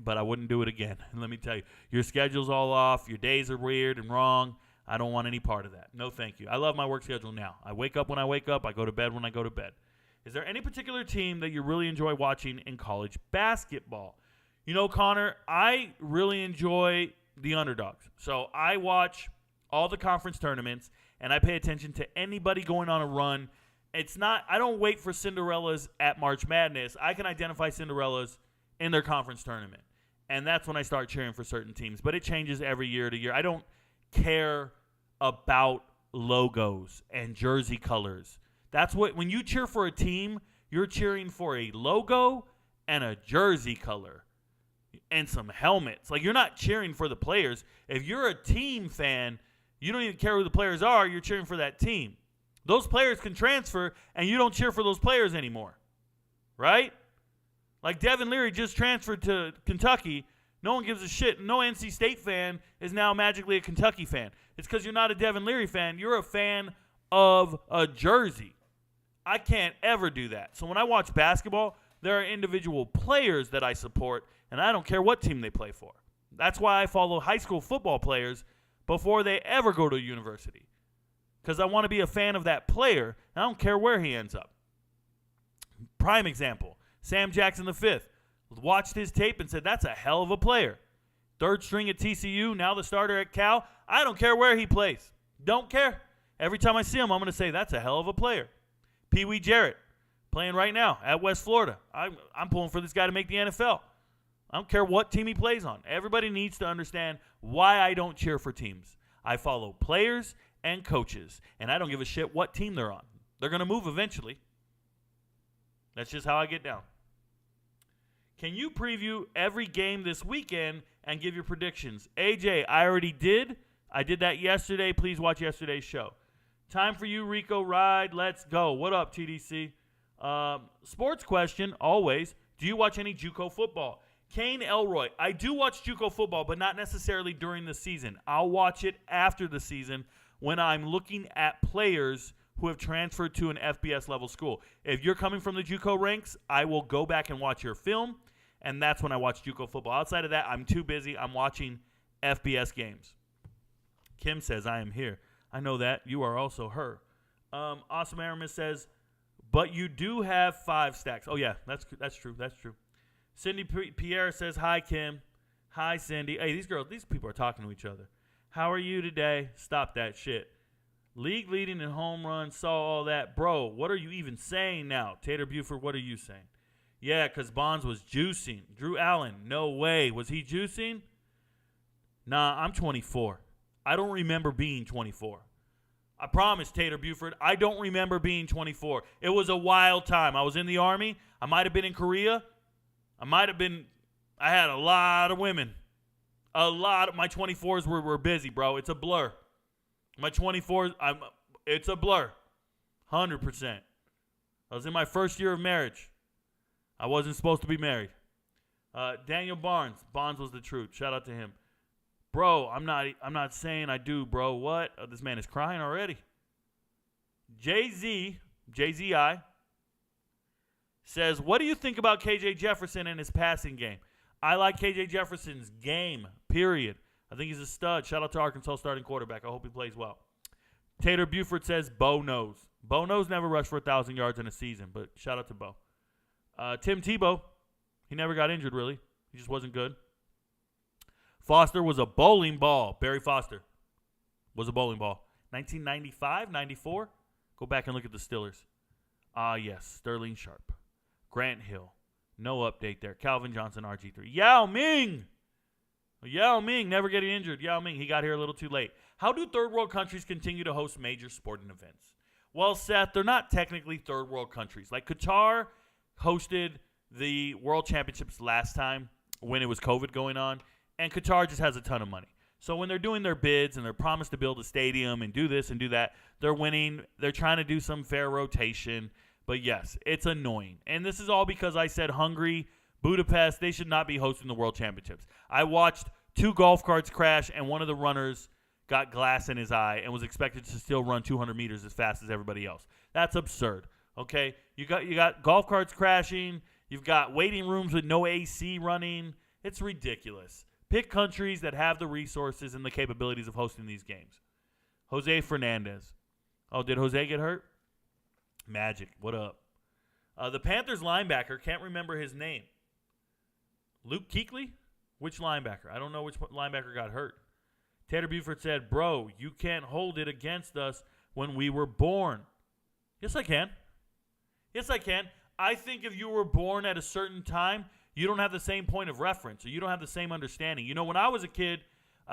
but I wouldn't do it again. And let me tell you, your schedule's all off. Your days are weird and wrong. I don't want any part of that. No, thank you. I love my work schedule now. I wake up when I wake up. I go to bed when I go to bed. Is there any particular team that you really enjoy watching in college basketball? Connor, I really enjoy the underdogs. So I watch all the conference tournaments, and I pay attention to anybody going on a run. I don't wait for Cinderellas at March Madness. I can identify Cinderellas in their conference tournament. And that's when I start cheering for certain teams. But it changes every year to year. I don't care about logos and jersey colors. When you cheer for a team, you're cheering for a logo and a jersey color and some helmets. Like, you're not cheering for the players. If you're a team fan, you don't even care who the players are. You're cheering for that team. Those players can transfer, and you don't cheer for those players anymore, right? Like Devin Leary just transferred to Kentucky. No one gives a shit. No NC State fan is now magically a Kentucky fan. It's because you're not a Devin Leary fan. You're a fan of a jersey. I can't ever do that. So when I watch basketball, there are individual players that I support, and I don't care what team they play for. That's why I follow high school football players before they ever go to a university. Because I want to be a fan of that player, and I don't care where he ends up. Prime example, Sam Jackson V. Watched his tape and said, that's a hell of a player. Third string at TCU, now the starter at Cal. I don't care where he plays. Don't care. Every time I see him, I'm going to say, that's a hell of a player. Pee Wee Jarrett, playing right now at West Florida. I'm pulling for this guy to make the NFL. I don't care what team he plays on. Everybody needs to understand why I don't cheer for teams. I follow players and coaches, and I don't give a shit what team they're on. They're going to move eventually. That's just how I get down. Can you preview every game this weekend and give your predictions? AJ, I already did. I did that yesterday. Please watch yesterday's show. Time for you, Rico Ride. Let's go. What up, TDC? Sports question, always. Do you watch any JUCO football? Kane Elroy. I do watch JUCO football, but not necessarily during the season. I'll watch it after the season when I'm looking at players who have transferred to an FBS level school. If you're coming from the JUCO ranks, I will go back and watch your film, and that's when I watch JUCO football. Outside of that, I'm too busy. I'm watching FBS games. Kim says, I am here. I know that. You are also her. Awesome Aramis says, but you do have 5 stacks. Oh, yeah, that's true. That's true. Cindy Pierre says, hi, Kim. Hi, Cindy. Hey, these people are talking to each other. How are you today? Stop that shit. League leading in home runs, saw all that. Bro, what are you even saying now? Tater Buford, what are you saying? Yeah, because Bonds was juicing. Drew Allen, no way. Was he juicing? Nah, I'm 24. I don't remember being 24. I promise, Tater Buford, I don't remember being 24. It was a wild time. I was in the Army. I might have been in Korea. I had a lot of women. A lot of my 24s were busy, bro. It's a blur. My 24s, it's a blur. 100%. I was in my first year of marriage. I wasn't supposed to be married. Daniel Barnes. Bonds was the truth. Shout out to him. Bro, I'm not saying I do, bro. What? This man is crying already. JZI, says, what do you think about KJ Jefferson and his passing game? I like KJ Jefferson's game, period. I think he's a stud. Shout out to Arkansas starting quarterback. I hope he plays well. Tater Buford says, Bo knows. Bo knows never rushed for 1,000 yards in a season, but shout out to Bo. Tim Tebow, he never got injured, really. He just wasn't good. Foster was a bowling ball. Barry Foster was a bowling ball. 1995, 94. Go back and look at the Steelers. Yes, Sterling Sharp. Grant Hill. No update there. Calvin Johnson, RG3. Yao Ming, never getting injured. Yao Ming, he got here a little too late. How do third world countries continue to host major sporting events? Well, Seth, they're not technically third world countries. Like Qatar hosted the World Championships last time when it was COVID going on, and Qatar just has a ton of money. So when they're doing their bids and they're promised to build a stadium and do this and do that, they're winning. They're trying to do some fair rotation. But yes, it's annoying. And this is all because I said Hungary, Budapest, they should not be hosting the World Championships. I watched 2 golf carts crash, and one of the runners got glass in his eye and was expected to still run 200 meters as fast as everybody else. That's absurd, okay? You got golf carts crashing. You've got waiting rooms with no AC running. It's ridiculous. Pick countries that have the resources and the capabilities of hosting these games. Jose Fernandez. Oh, did Jose get hurt? Magic, what up? The Panthers linebacker, can't remember his name. Luke Kuechly? Which linebacker? I don't know which linebacker got hurt. Tater Buford said, bro, you can't hold it against us when we were born. Yes, I can. Yes, I can. I think if you were born at a certain time, you don't have the same point of reference, or you don't have the same understanding. You know, when I was a kid,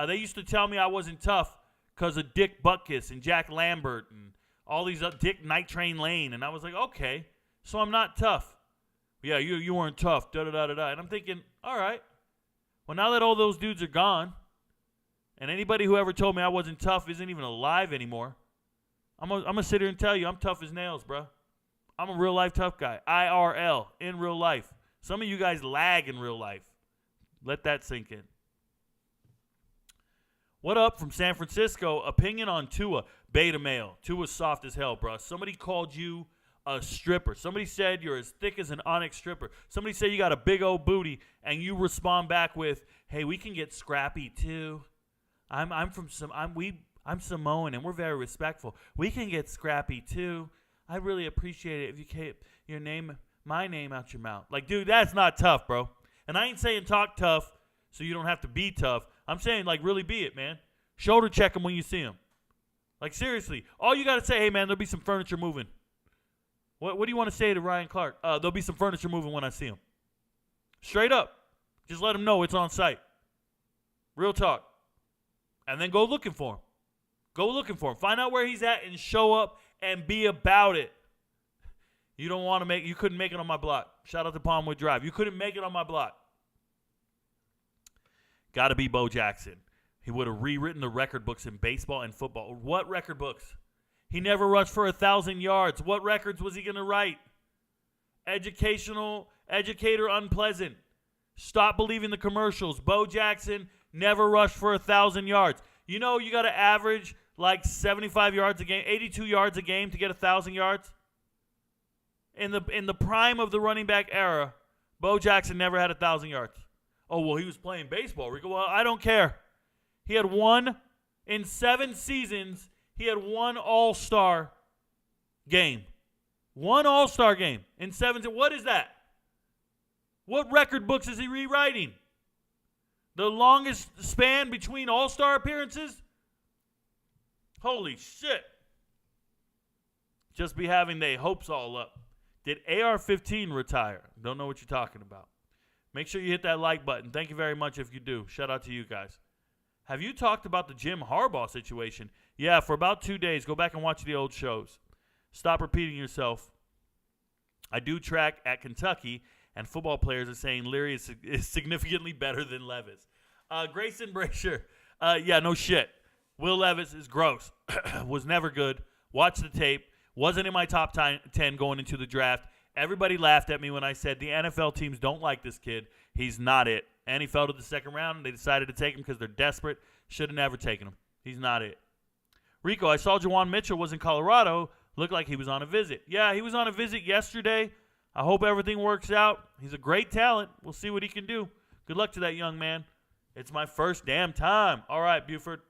they used to tell me I wasn't tough because of Dick Butkus and Jack Lambert and all these Dick Night Train Lane. And I was like, okay, so I'm not tough. Yeah, you weren't tough, da-da-da-da-da. And I'm thinking, all right, well, now that all those dudes are gone, and anybody who ever told me I wasn't tough isn't even alive anymore, I'm gonna sit here and tell you I'm tough as nails, bro. I'm a real-life tough guy. IRL, in real life. Some of you guys lag in real life. Let that sink in. What up from San Francisco? Opinion on Tua. Beta male. Tua's soft as hell, bro. Somebody called you a stripper. Somebody said you're as thick as an onyx stripper. Somebody said you got a big old booty, and you respond back with, hey, we can get scrappy too. I'm Samoan, and we're very respectful. We can get scrappy too. I really appreciate it if you keep my name out your mouth. Like, dude, that's not tough, bro. And I ain't saying talk tough so you don't have to be tough. I'm saying, like, really be it, man. Shoulder check them when you see them. Like, seriously. All you got to say, hey, man, there'll be some furniture moving. What do you want to say to Ryan Clark? There'll be some furniture moving when I see him. Straight up. Just let him know it's on site. Real talk. And then go looking for him. Go looking for him. Find out where he's at and show up and be about it. You couldn't make it on my block. Shout out to Palmwood Drive. You couldn't make it on my block. Got to be Bo Jackson. He would have rewritten the record books in baseball and football. What record books? He never rushed for 1,000 yards. What records was he going to write? Educator unpleasant. Stop believing the commercials. Bo Jackson never rushed for 1,000 yards. You know you got to average like 75 yards a game, 82 yards a game to get 1,000 yards? In the prime of the running back era, Bo Jackson never had 1,000 yards. Oh, well, he was playing baseball, Rico. Well, I don't care. He had in 7 seasons, he had one all-star game. One all-star game in 7. What is that? What record books is he rewriting? The longest span between all-star appearances? Holy shit. Just be having their hopes all up. Did AR-15 retire? Don't know what you're talking about. Make sure you hit that like button. Thank you very much if you do. Shout out to you guys. Have you talked about the Jim Harbaugh situation? Yeah, for about 2 days. Go back and watch the old shows. Stop repeating yourself. I do track at Kentucky, and football players are saying Leary is significantly better than Levis. Grayson Brasher, yeah, no shit. Will Levis is gross. Was never good. Watch the tape. Wasn't in my top 10 going into the draft. Everybody laughed at me when I said the NFL teams don't like this kid. He's not it. And he fell to the second round, and they decided to take him because they're desperate. Should have never taken him. He's not it. Rico, I saw Jawan Mitchell was in Colorado. Looked like he was on a visit. Yeah, he was on a visit yesterday. I hope everything works out. He's a great talent. We'll see what he can do. Good luck to that young man. It's my first damn time. All right, Buford.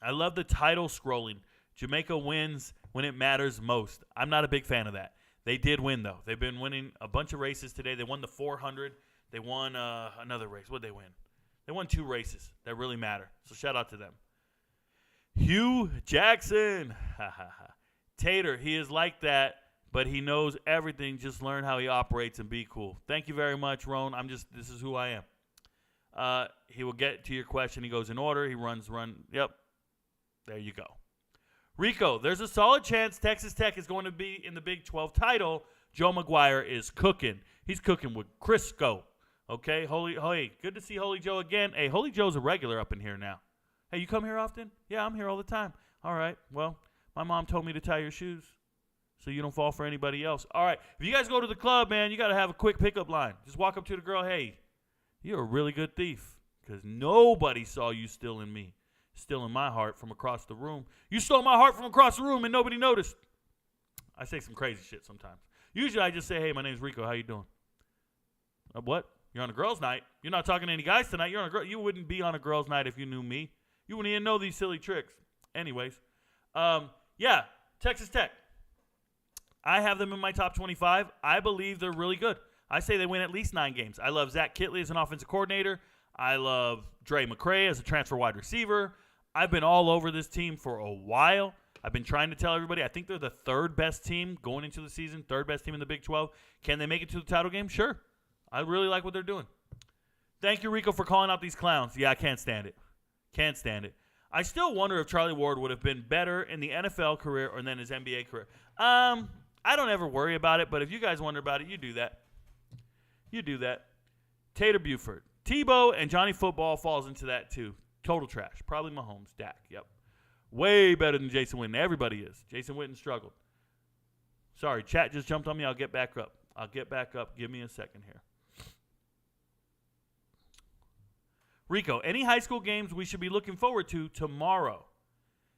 I love the title scrolling. Jamaica wins when it matters most. I'm not a big fan of that. They did win, though. They've been winning a bunch of races today. They won the 400. They won another race. What did they win? They won 2 races that really matter. So shout out to them. Hugh Jackson. Tater, he is like that, but he knows everything. Just learn how he operates and be cool. Thank you very much, Roan. This is who I am. He will get to your question. He goes in order. He run. Yep. There you go. Rico, there's a solid chance Texas Tech is going to be in the Big 12 title. Joe McGuire is cooking. He's cooking with Crisco. Okay, hey, good to see Holy Joe again. Hey, Holy Joe's a regular up in here now. Hey, you come here often? Yeah, I'm here all the time. All right, well, my mom told me to tie your shoes so you don't fall for anybody else. All right, if you guys go to the club, man, you got to have a quick pickup line. Just walk up to the girl, hey, you're a really good thief because nobody saw you stealing me. Stealing my heart from across the room. You stole my heart from across the room and nobody noticed. I say some crazy shit sometimes. Usually I just say, hey, my name's Rico. How you doing? What? You're on a girls' night. You're not talking to any guys tonight. You're on a girl. You wouldn't be on a girls' night if you knew me. You wouldn't even know these silly tricks. Anyways, yeah, Texas Tech. I have them in my top 25. I believe they're really good. I say they win at least 9 games. I love Zach Kitley as an offensive coordinator. I love Dre McCray as a transfer wide receiver. I've been all over this team for a while. I've been trying to tell everybody I think they're the 3rd best team going into the season, 3rd best team in the Big 12. Can they make it to the title game? Sure. I really like what they're doing. Thank you, Rico, for calling out these clowns. Yeah, I can't stand it. Can't stand it. I still wonder if Charlie Ward would have been better in the NFL career or than his NBA career. I don't ever worry about it, but if you guys wonder about it, you do that. You do that. Tater Buford. Tebow and Johnny Football falls into that too. Total trash. Probably Mahomes. Dak. Yep. Way better than Jason Witten. Everybody is. Jason Witten struggled. Sorry, chat just jumped on me. I'll get back up. Give me a second here. Rico, any high school games we should be looking forward to tomorrow?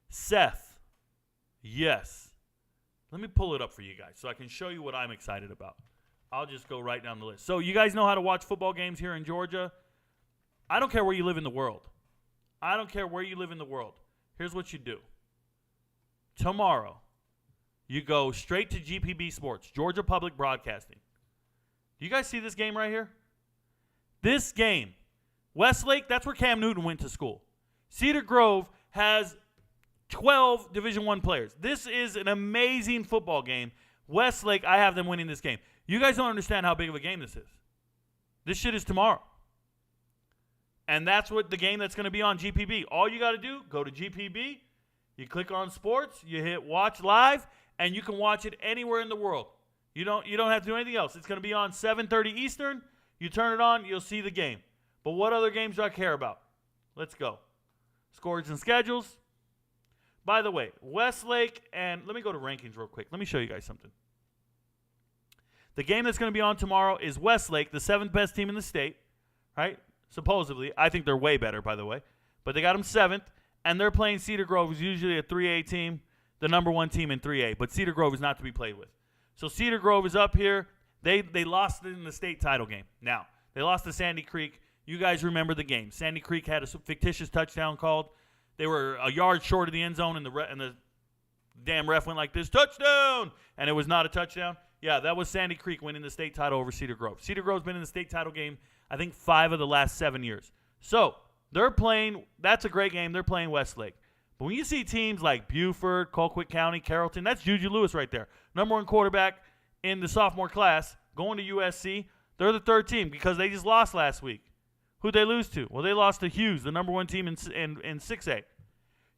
Seth. Yes. Let me pull it up for you guys so I can show you what I'm excited about. I'll just go right down the list. So you guys know how to watch football games here in Georgia? I don't care where you live in the world. Here's what you do. Tomorrow, you go straight to GPB Sports, Georgia Public Broadcasting. Do you guys see this game right here? This game, Westlake, that's where Cam Newton went to school. Cedar Grove has 12 Division I players. This is an amazing football game. Westlake, I have them winning this game. You guys don't understand how big of a game this is. This shit is tomorrow. And that's what the game that's going to be on GPB. All you got to do, go to GPB, you click on sports, you hit watch live, and you can watch it anywhere in the world. You don't have to do anything else. It's going to be on 7:30 Eastern. You turn it on, you'll see the game. But what other games do I care about? Let's go. Scores and schedules. By the way, Westlake and let me go to rankings real quick. Let me show you guys something. The game that's going to be on tomorrow is Westlake, the 7th best team in the state, right? Supposedly. I think they're way better, by the way. But they got them 7th, and they're playing Cedar Grove, who's usually a 3A team, the number 1 team in 3A. But Cedar Grove is not to be played with. So Cedar Grove is up here. They lost in the state title game. Now, they lost to Sandy Creek. You guys remember the game. Sandy Creek had a fictitious touchdown called. They were a yard short of the end zone, and the damn ref went like this, touchdown! And it was not a touchdown. Yeah, that was Sandy Creek winning the state title over Cedar Grove. Cedar Grove's been in the state title game, I think, 5 of the last 7 years. So, they're playing, that's a great game. They're playing Westlake. But when you see teams like Buford, Colquitt County, Carrollton, that's Juju Lewis right there. Number 1 quarterback in the sophomore class, going to USC. They're the 3rd team because they just lost last week. Who'd they lose to? Well, they lost to Hughes, the number 1 team in 6A.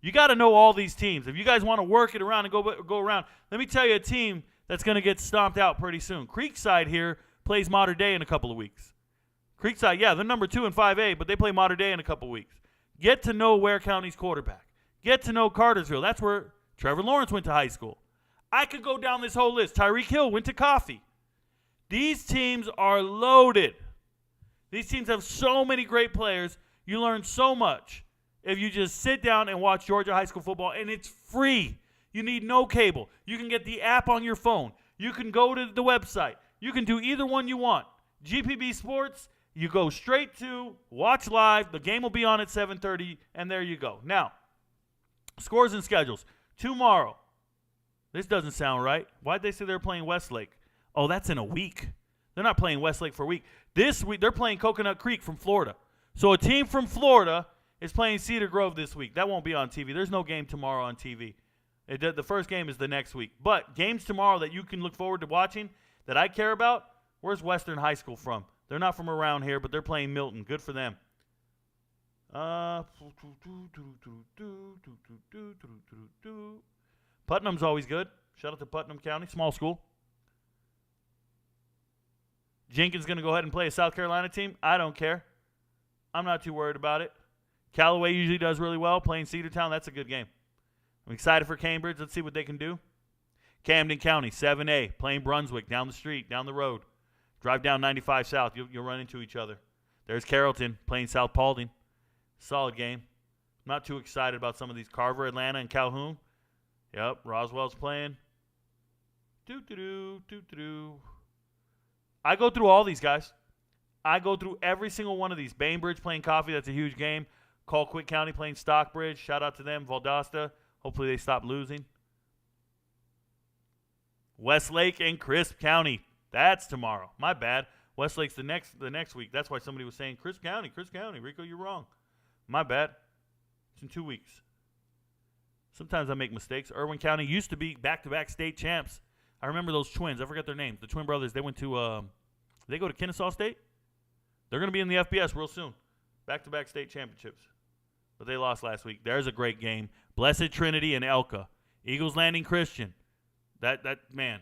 You got to know all these teams. If you guys want to work it around and go around, let me tell you a team that's going to get stomped out pretty soon. Creekside here plays Mater Dei in a couple of weeks. Creekside, yeah, they're number 2 in 5A, but they play Mater Dei in a couple of weeks. Get to know Ware County's quarterback. Get to know Cartersville. That's where Trevor Lawrence went to high school. I could go down this whole list. Tyreek Hill went to Coffee. These teams are loaded. These teams have so many great players. You learn so much if you just sit down and watch Georgia high school football, and it's free. You need no cable. You can get the app on your phone. You can go to the website. You can do either one you want. GPB Sports, you go straight to watch live. The game will be on at 7:30, and there you go. Now, scores and schedules. Tomorrow. This doesn't sound right. Why'd they say they're playing Westlake? Oh, that's in a week. They're not playing Westlake for a week. This week, they're playing Coconut Creek from Florida. So a team from Florida is playing Cedar Grove this week. That won't be on TV. There's no game tomorrow on TV. The first game is the next week. But games tomorrow that you can look forward to watching that I care about, where's Western High School from? They're not from around here, but they're playing Milton. Good for them. Putnam's always good. Shout out to Putnam County, small school. Jenkins going to go ahead and play a South Carolina team. I don't care. I'm not too worried about it. Callaway usually does really well playing Cedartown. That's a good game. I'm excited for Cambridge. Let's see what they can do. Camden County, 7A, playing Brunswick down the street, down the road. Drive down 95 South. You'll run into each other. There's Carrollton playing South Paulding. Solid game. Not too excited about some of these. Carver, Atlanta, and Calhoun. Yep, Roswell's playing. I go through all these guys. I go through every single one of these. Bainbridge playing Coffee. That's a huge game. Colquitt County playing Stockbridge. Shout out to them. Valdosta. Hopefully they stop losing. Westlake and Crisp County. That's tomorrow. My bad. Westlake's the next week. That's why somebody was saying Crisp County. Rico, you're wrong. My bad. It's in 2 weeks. Sometimes I make mistakes. Irwin County used to be back-to-back state champs. I remember those twins. I forgot their names. The twin brothers. They went to they go to Kennesaw State? They're going to be in the FBS real soon. Back-to-back state championships. But they lost last week. There's a great game. Blessed Trinity and Elka. Eagles Landing Christian. That man.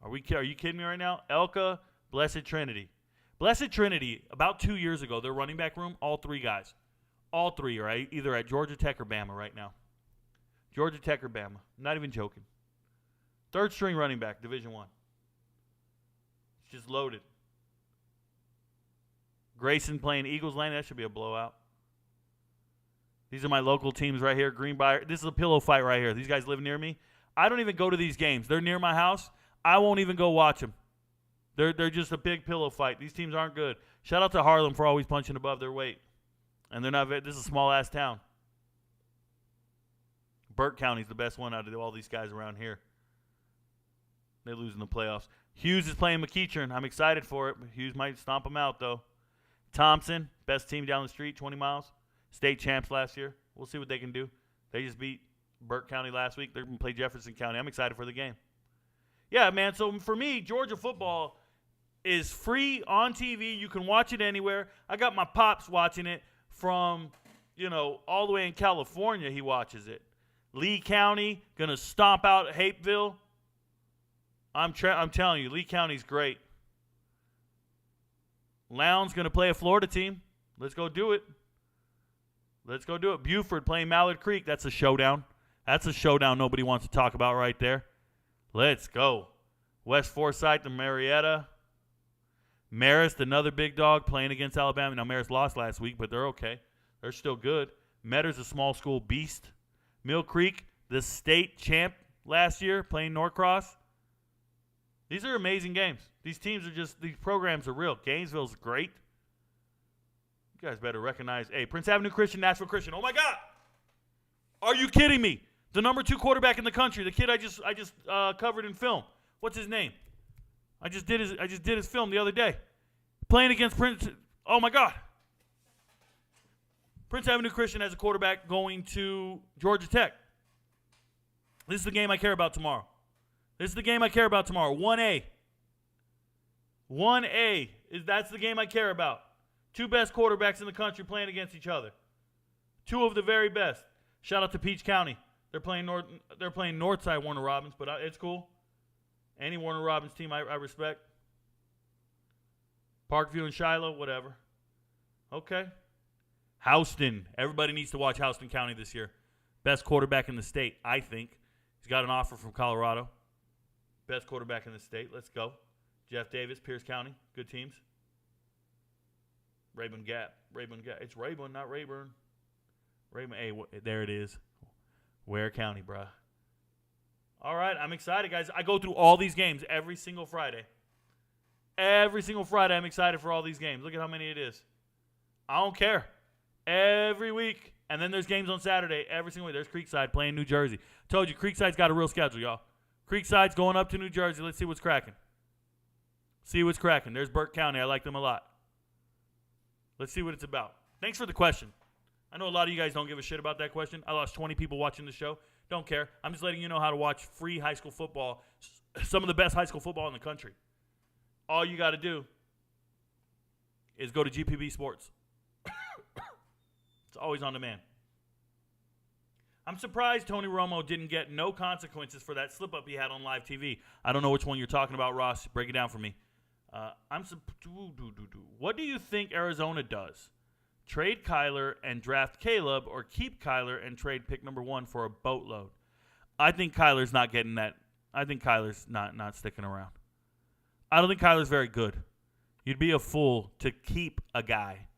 Are you kidding me right now? Elka, Blessed Trinity. Blessed Trinity, about 2 years ago, their running back room, all 3 guys. All 3 are either at Georgia Tech or Bama right now. Georgia Tech or Bama. I'm not even joking. 3rd string running back, Division I. It's just loaded. Grayson playing Eagles Landing. That should be a blowout. These are my local teams right here. Greenbrier. This is a pillow fight right here. These guys live near me. I don't even go to these games. They're near my house. I won't even go watch them. They're just a big pillow fight. These teams aren't good. Shout out to Harlem for always punching above their weight. And they're not. This is a small-ass town. Burke County's the best one out of all these guys around here. They lose in the playoffs. Hughes is playing McEachern. I'm excited for it. Hughes might stomp them out, though. Thompson, best team down the street, 20 miles. State champs last year. We'll see what they can do. They just beat Burke County last week. They're going to play Jefferson County. I'm excited for the game. Yeah, man, so for me, Georgia football is free on TV. You can watch it anywhere. I got my pops watching it from, all the way in California. He watches it. Lee County, going to stomp out Hapeville. I'm telling you, Lee County's great. Lowndes going to play a Florida team. Let's go do it. Buford playing Mallard Creek. That's a showdown. That's a showdown nobody wants to talk about right there. Let's go. West Forsyth and Marietta. Marist, another big dog, playing against Alabama. Now, Marist lost last week, but they're okay. They're still good. Metter's a small school beast. Mill Creek, the state champ last year, playing Norcross. These are amazing games. These programs are real. Gainesville's great. You guys better recognize, hey, Prince Avenue Christian, Nashville Christian. Oh, my God. Are you kidding me? The number 2 quarterback in the country, the kid I just covered in film. What's his name? I just did his film the other day. Playing against Prince. Oh, my God. Prince Avenue Christian has a quarterback going to Georgia Tech. This is the game I care about tomorrow. 1A. 1A. That's the game I care about. 2 best quarterbacks in the country playing against each other. 2 of the very best. Shout out to Peach County. They're playing Northside Warner Robins, but it's cool. Any Warner Robins team I respect. Parkview and Shiloh, whatever. Okay. Houston. Everybody needs to watch Houston County this year. Best quarterback in the state, I think. He's got an offer from Colorado. Best quarterback in the state. Let's go. Jeff Davis, Pierce County. Good teams. Rayburn Gap. It's Rayburn, not Rayburn. Rayburn. Hey, there it is. Ware County, bruh. All right, I'm excited, guys. I go through all these games every single Friday. Every single Friday, I'm excited for all these games. Look at how many it is. I don't care. Every week. And then there's games on Saturday every single week. There's Creekside playing New Jersey. Told you, Creekside's got a real schedule, y'all. Creekside's going up to New Jersey. Let's see what's cracking. There's Burke County. I like them a lot. Let's see what it's about. Thanks for the question. I know a lot of you guys don't give a shit about that question. I lost 20 people watching the show. Don't care. I'm just letting you know how to watch free high school football, some of the best high school football in the country. All you got to do is go to GPB Sports. It's always on demand. I'm surprised Tony Romo didn't get no consequences for that slip-up he had on live TV. I don't know which one you're talking about, Ross. Break it down for me. What do you think Arizona does? Trade Kyler and draft Caleb, or keep Kyler and trade pick number 1 for a boatload? I think Kyler's not getting that. I think Kyler's not sticking around. I don't think Kyler's very good. You'd be a fool to keep a guy.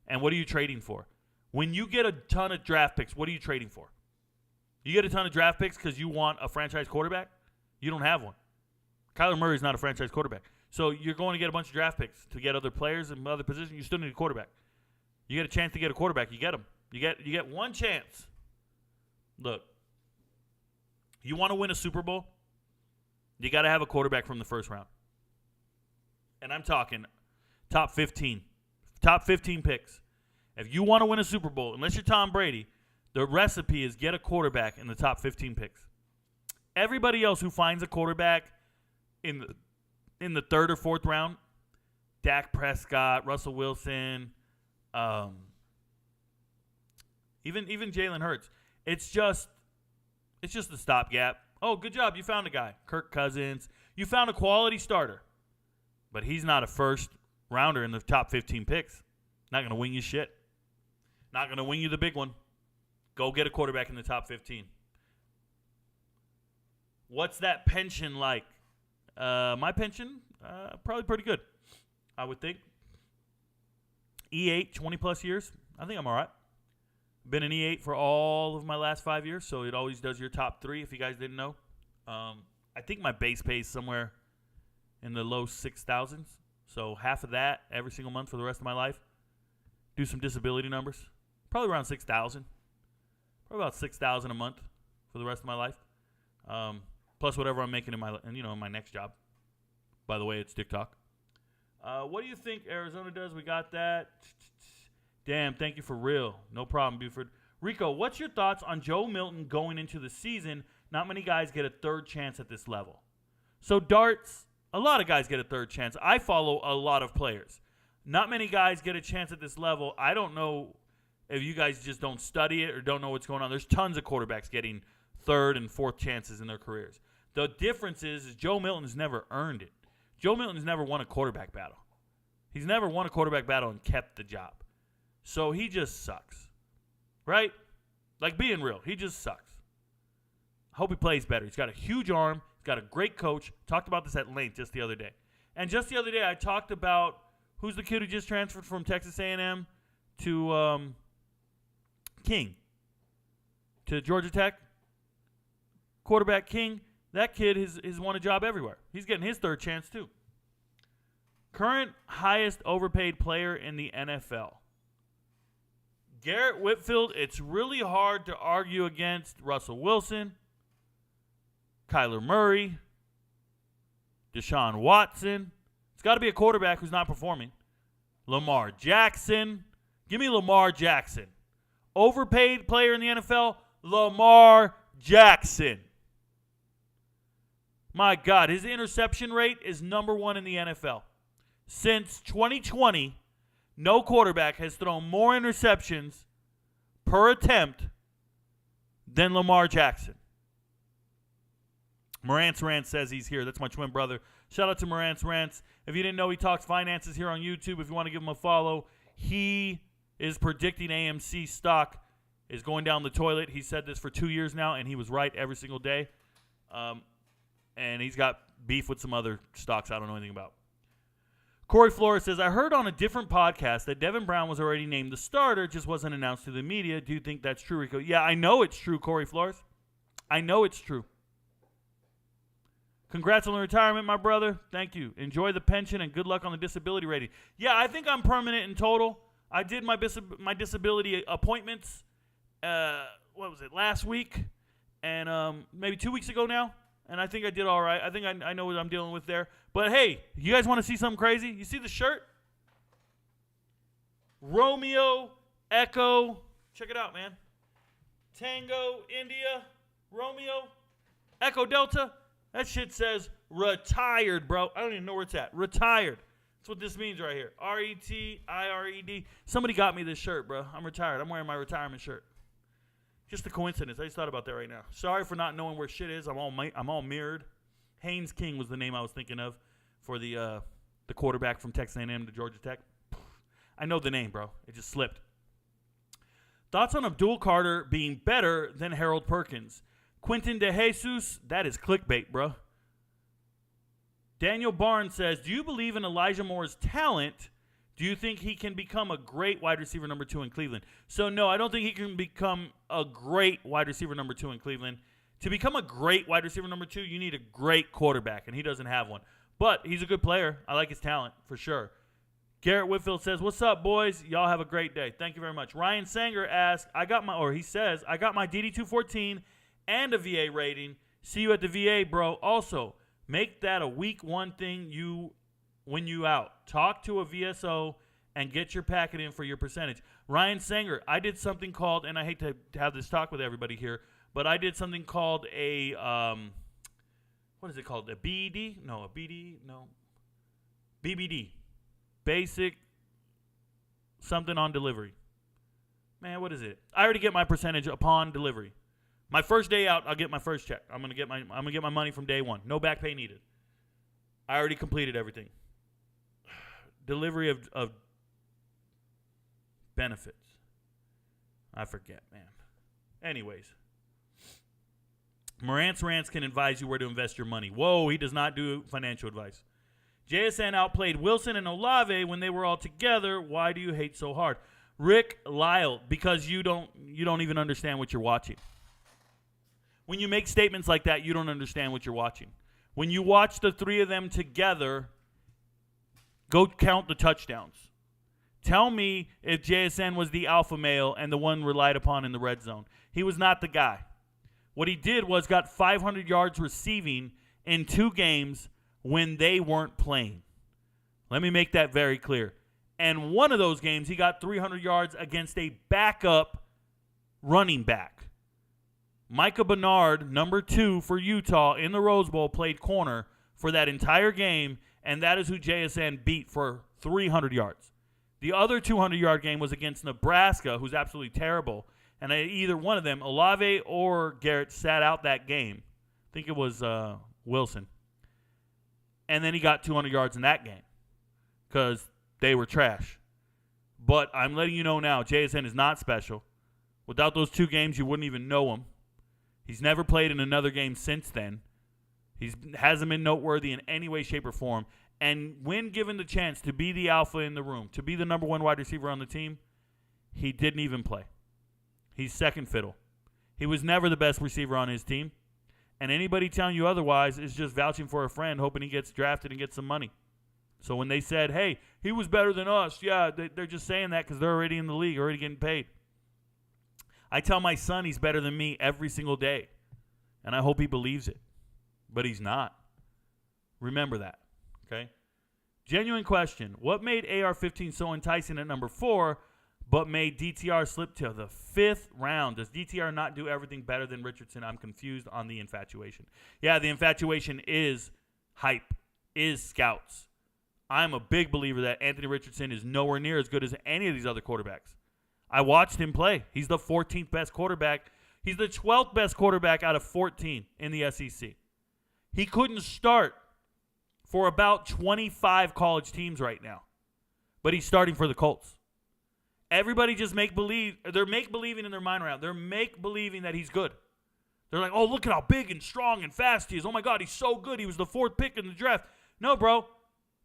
And what are you trading for? When you get a ton of draft picks, what are you trading for? You get a ton of draft picks because you want a franchise quarterback? You don't have one. Kyler Murray's not a franchise quarterback. So you're going to get a bunch of draft picks to get other players in other positions. You still need a quarterback. You get a chance to get a quarterback. You get him. You get one chance. Look, you want to win a Super Bowl? You got to have a quarterback from the first round. And I'm talking top 15. Top 15 picks. If you want to win a Super Bowl, unless you're Tom Brady, the recipe is get a quarterback in the top 15 picks. Everybody else who finds a quarterback in the 3rd or 4th round, Dak Prescott, Russell Wilson, even Jalen Hurts, it's just a stopgap. Oh, good job, you found a guy. Kirk Cousins, you found a quality starter, but he's not a first rounder in the top 15 picks. Not going to win you shit. Not going to win you the big one. Go get a quarterback in the top 15. What's that pension like? My pension, probably pretty good, I would think. E8, 20-plus years. I think I'm all right. Been an E8 for all of my last 5 years, so it always does your top 3, if you guys didn't know. I think my base pay is somewhere in the low 6,000s, so half of that every single month for the rest of my life. Do some disability numbers. Probably around 6,000. Probably about 6,000 a month for the rest of my life. Plus whatever I'm making in my next job. By the way, it's TikTok. What do you think Arizona does? We got that. Damn, thank you for real. No problem, Buford. Rico, what's your thoughts on Joe Milton going into the season? Not many guys get a third chance at this level. So darts, a lot of guys get a third chance. I follow a lot of players. Not many guys get a chance at this level. I don't know if you guys just don't study it or don't know what's going on. There's tons of quarterbacks getting 3rd and 4th chances in their careers. The difference is Joe Milton has never earned it. Joe Milton has never won a quarterback battle. He's never won a quarterback battle and kept the job. So he just sucks. Right? Like, being real, he just sucks. I hope he plays better. He's got a huge arm. He's got a great coach. Talked about this at length just the other day. And just the other day, I talked about who's the kid who just transferred from Texas A&M to King, to Georgia Tech. Quarterback King. That kid has won a job everywhere. He's getting his third chance, too. Current highest overpaid player in the NFL. Garrett Whitfield, it's really hard to argue against Russell Wilson, Kyler Murray, Deshaun Watson. It's got to be a quarterback who's not performing. Lamar Jackson. Give me Lamar Jackson. Overpaid player in the NFL, Lamar Jackson. My God, his interception rate is number 1 in the NFL. Since 2020, no quarterback has thrown more interceptions per attempt than Lamar Jackson. Morant's Rants says he's here. That's my twin brother. Shout out to Morant's Rants. If you didn't know, he talks finances here on YouTube. If you want to give him a follow, he is predicting AMC stock is going down the toilet. He said this for 2 years now, and he was right every single day. And he's got beef with some other stocks I don't know anything about. Corey Flores says, I heard on a different podcast that Devin Brown was already named the starter, just wasn't announced to the media. Do you think that's true, Rico? Yeah, I know it's true, Corey Flores. I know it's true. Congrats on the retirement, my brother. Thank you. Enjoy the pension and good luck on the disability rating. Yeah, I think I'm permanent in total. I did my disability appointments, last week? And maybe 2 weeks ago now. And I think I did all right. I think I know what I'm dealing with there. But, hey, you guys want to see something crazy? You see the shirt? Romeo, Echo. Check it out, man. Tango, India, Romeo, Echo Delta. That shit says retired, bro. I don't even know where it's at. Retired. That's what this means right here. R-E-T-I-R-E-D. Somebody got me this shirt, bro. I'm retired. I'm wearing my retirement shirt. Just a coincidence. I just thought about that right now. Sorry for not knowing where shit is. I'm all mirrored. Haynes King was the name I was thinking of for the quarterback from Texas A&M to Georgia Tech. I know the name, bro. It just slipped. Thoughts on Abdul Carter being better than Harold Perkins? Quentin De Jesus, that is clickbait, bro. Daniel Barnes says, do you believe in Elijah Moore's talent? Do you think he can become a great wide receiver number 2 in Cleveland? So, no, I don't think he can become a great wide receiver number 2 in Cleveland. To become a great wide receiver number 2, you need a great quarterback, and he doesn't have one. But he's a good player. I like his talent, for sure. Garrett Whitfield says, what's up, boys? Y'all have a great day. Thank you very much. Ryan Sanger asks, he says, I got my DD214 and a VA rating. See you at the VA, bro. Also, make that a week 1 thing when you out. Talk to a VSO and get your packet in for your percentage. Ryan Sanger, I did something called, and I hate to have this talk with everybody here, but I did something called a, what is it called? A BED? No, a BD? No. BBD. Basic something on delivery. Man, what is it? I already get my percentage upon delivery. My first day out, I'll get my first check. I'm gonna get my money from day 1. No back pay needed. I already completed everything. Delivery of benefits. I forget, man. Anyways. Morant's Rants can advise you where to invest your money. Whoa, he does not do financial advice. JSN outplayed Wilson and Olave when they were all together. Why do you hate so hard? Rick Lyle, because you don't even understand what you're watching. When you make statements like that, you don't understand what you're watching. When you watch the 3 of them together, go count the touchdowns. Tell me if JSN was the alpha male and the one relied upon in the red zone. He was not the guy. What he did was got 500 yards receiving in 2 games when they weren't playing. Let me make that very clear. And one of those games, he got 300 yards against a backup running back. Micah Bernard, number 2 for Utah in the Rose Bowl, played corner for that entire game, and that is who JSN beat for 300 yards. The other 200-yard game was against Nebraska, who's absolutely terrible, and either one of them, Olave or Garrett, sat out that game. I think it was Wilson. And then he got 200 yards in that game because they were trash. But I'm letting you know now, JSN is not special. Without those 2 games, you wouldn't even know him. He's never played in another game since then. He hasn't been noteworthy in any way, shape, or form. And when given the chance to be the alpha in the room, to be the number one wide receiver on the team, he didn't even play. He's second fiddle. He was never the best receiver on his team. And anybody telling you otherwise is just vouching for a friend, hoping he gets drafted and gets some money. So when they said, hey, he was better than us, yeah, they're just saying that because they're already in the league, already getting paid. I tell my son he's better than me every single day, and I hope he believes it. But he's not. Remember that, okay? Genuine question. What made AR-15 so enticing at number 4, but made DTR slip to the 5th round? Does DTR not do everything better than Richardson? I'm confused on the infatuation. Yeah, the infatuation is hype, is scouts. I'm a big believer that Anthony Richardson is nowhere near as good as any of these other quarterbacks. I watched him play. He's the 14th best quarterback. He's the 12th best quarterback out of 14 in the SEC. He couldn't start for about 25 college teams right now, but he's starting for the Colts. Everybody just make-believe. They're make-believing in their mind right now. They're make-believing that he's good. They're like, oh, look at how big and strong and fast he is. Oh, my God, he's so good. He was the 4th pick in the draft. No, bro.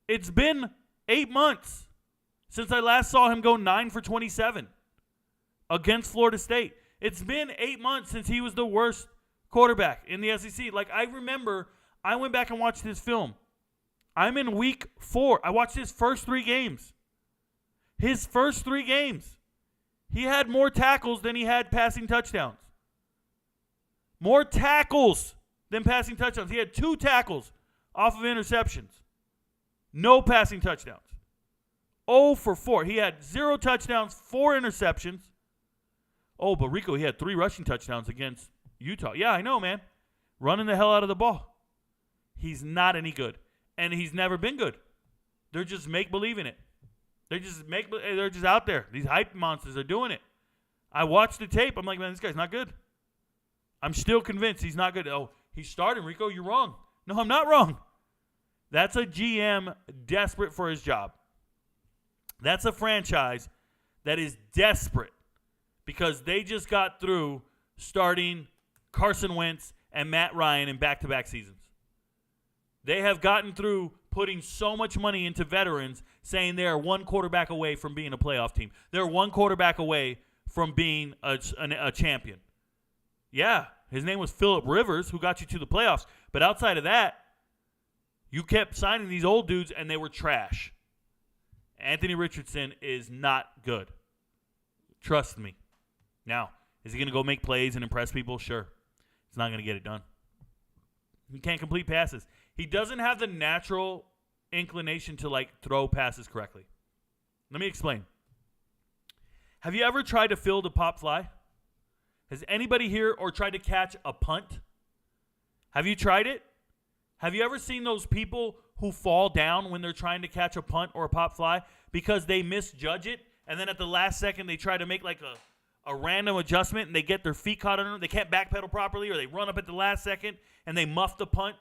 It's been 8 months since I last saw him go 9 for 27 against Florida State. It's been 8 months since he was the worst quarterback in the SEC. Like, I remember I went back and watched this film. I'm in week 4. I watched his first 3 games. His first 3 games. He had more tackles than he had passing touchdowns. More tackles than passing touchdowns. He had 2 tackles off of interceptions. No passing touchdowns. 0 for 4. He had 0 touchdowns, 4 interceptions. Oh, but Rico, he had 3 rushing touchdowns against Utah. Yeah, I know, man. Running the hell out of the ball. He's not any good. And he's never been good. They're just make-believing it. They're just out there. These hype monsters are doing it. I watched the tape. I'm like, man, this guy's not good. I'm still convinced he's not good. Oh, he's starting, Rico. You're wrong. No, I'm not wrong. That's a GM desperate for his job. That's a franchise that is desperate because they just got through starting Carson Wentz and Matt Ryan in back-to-back seasons. They have gotten through putting so much money into veterans, saying they are 1 quarterback away from being a playoff team. They're 1 quarterback away from being a champion. Yeah, his name was Phillip Rivers, who got you to the playoffs. But outside of that, you kept signing these old dudes, and they were trash. Anthony Richardson is not good. Trust me. Now, is he going to go make plays and impress people? Sure. He's not going to get it done. He can't complete passes. He doesn't have the natural inclination to, throw passes correctly. Let me explain. Have you ever tried to field a pop fly? Has anybody here or tried to catch a punt? Have you tried it? Have you ever seen those people who fall down when they're trying to catch a punt or a pop fly because they misjudge it, and then at the last second they try to make a random adjustment and they get their feet caught under them? They can't backpedal properly, or they run up at the last second and they muff the punt.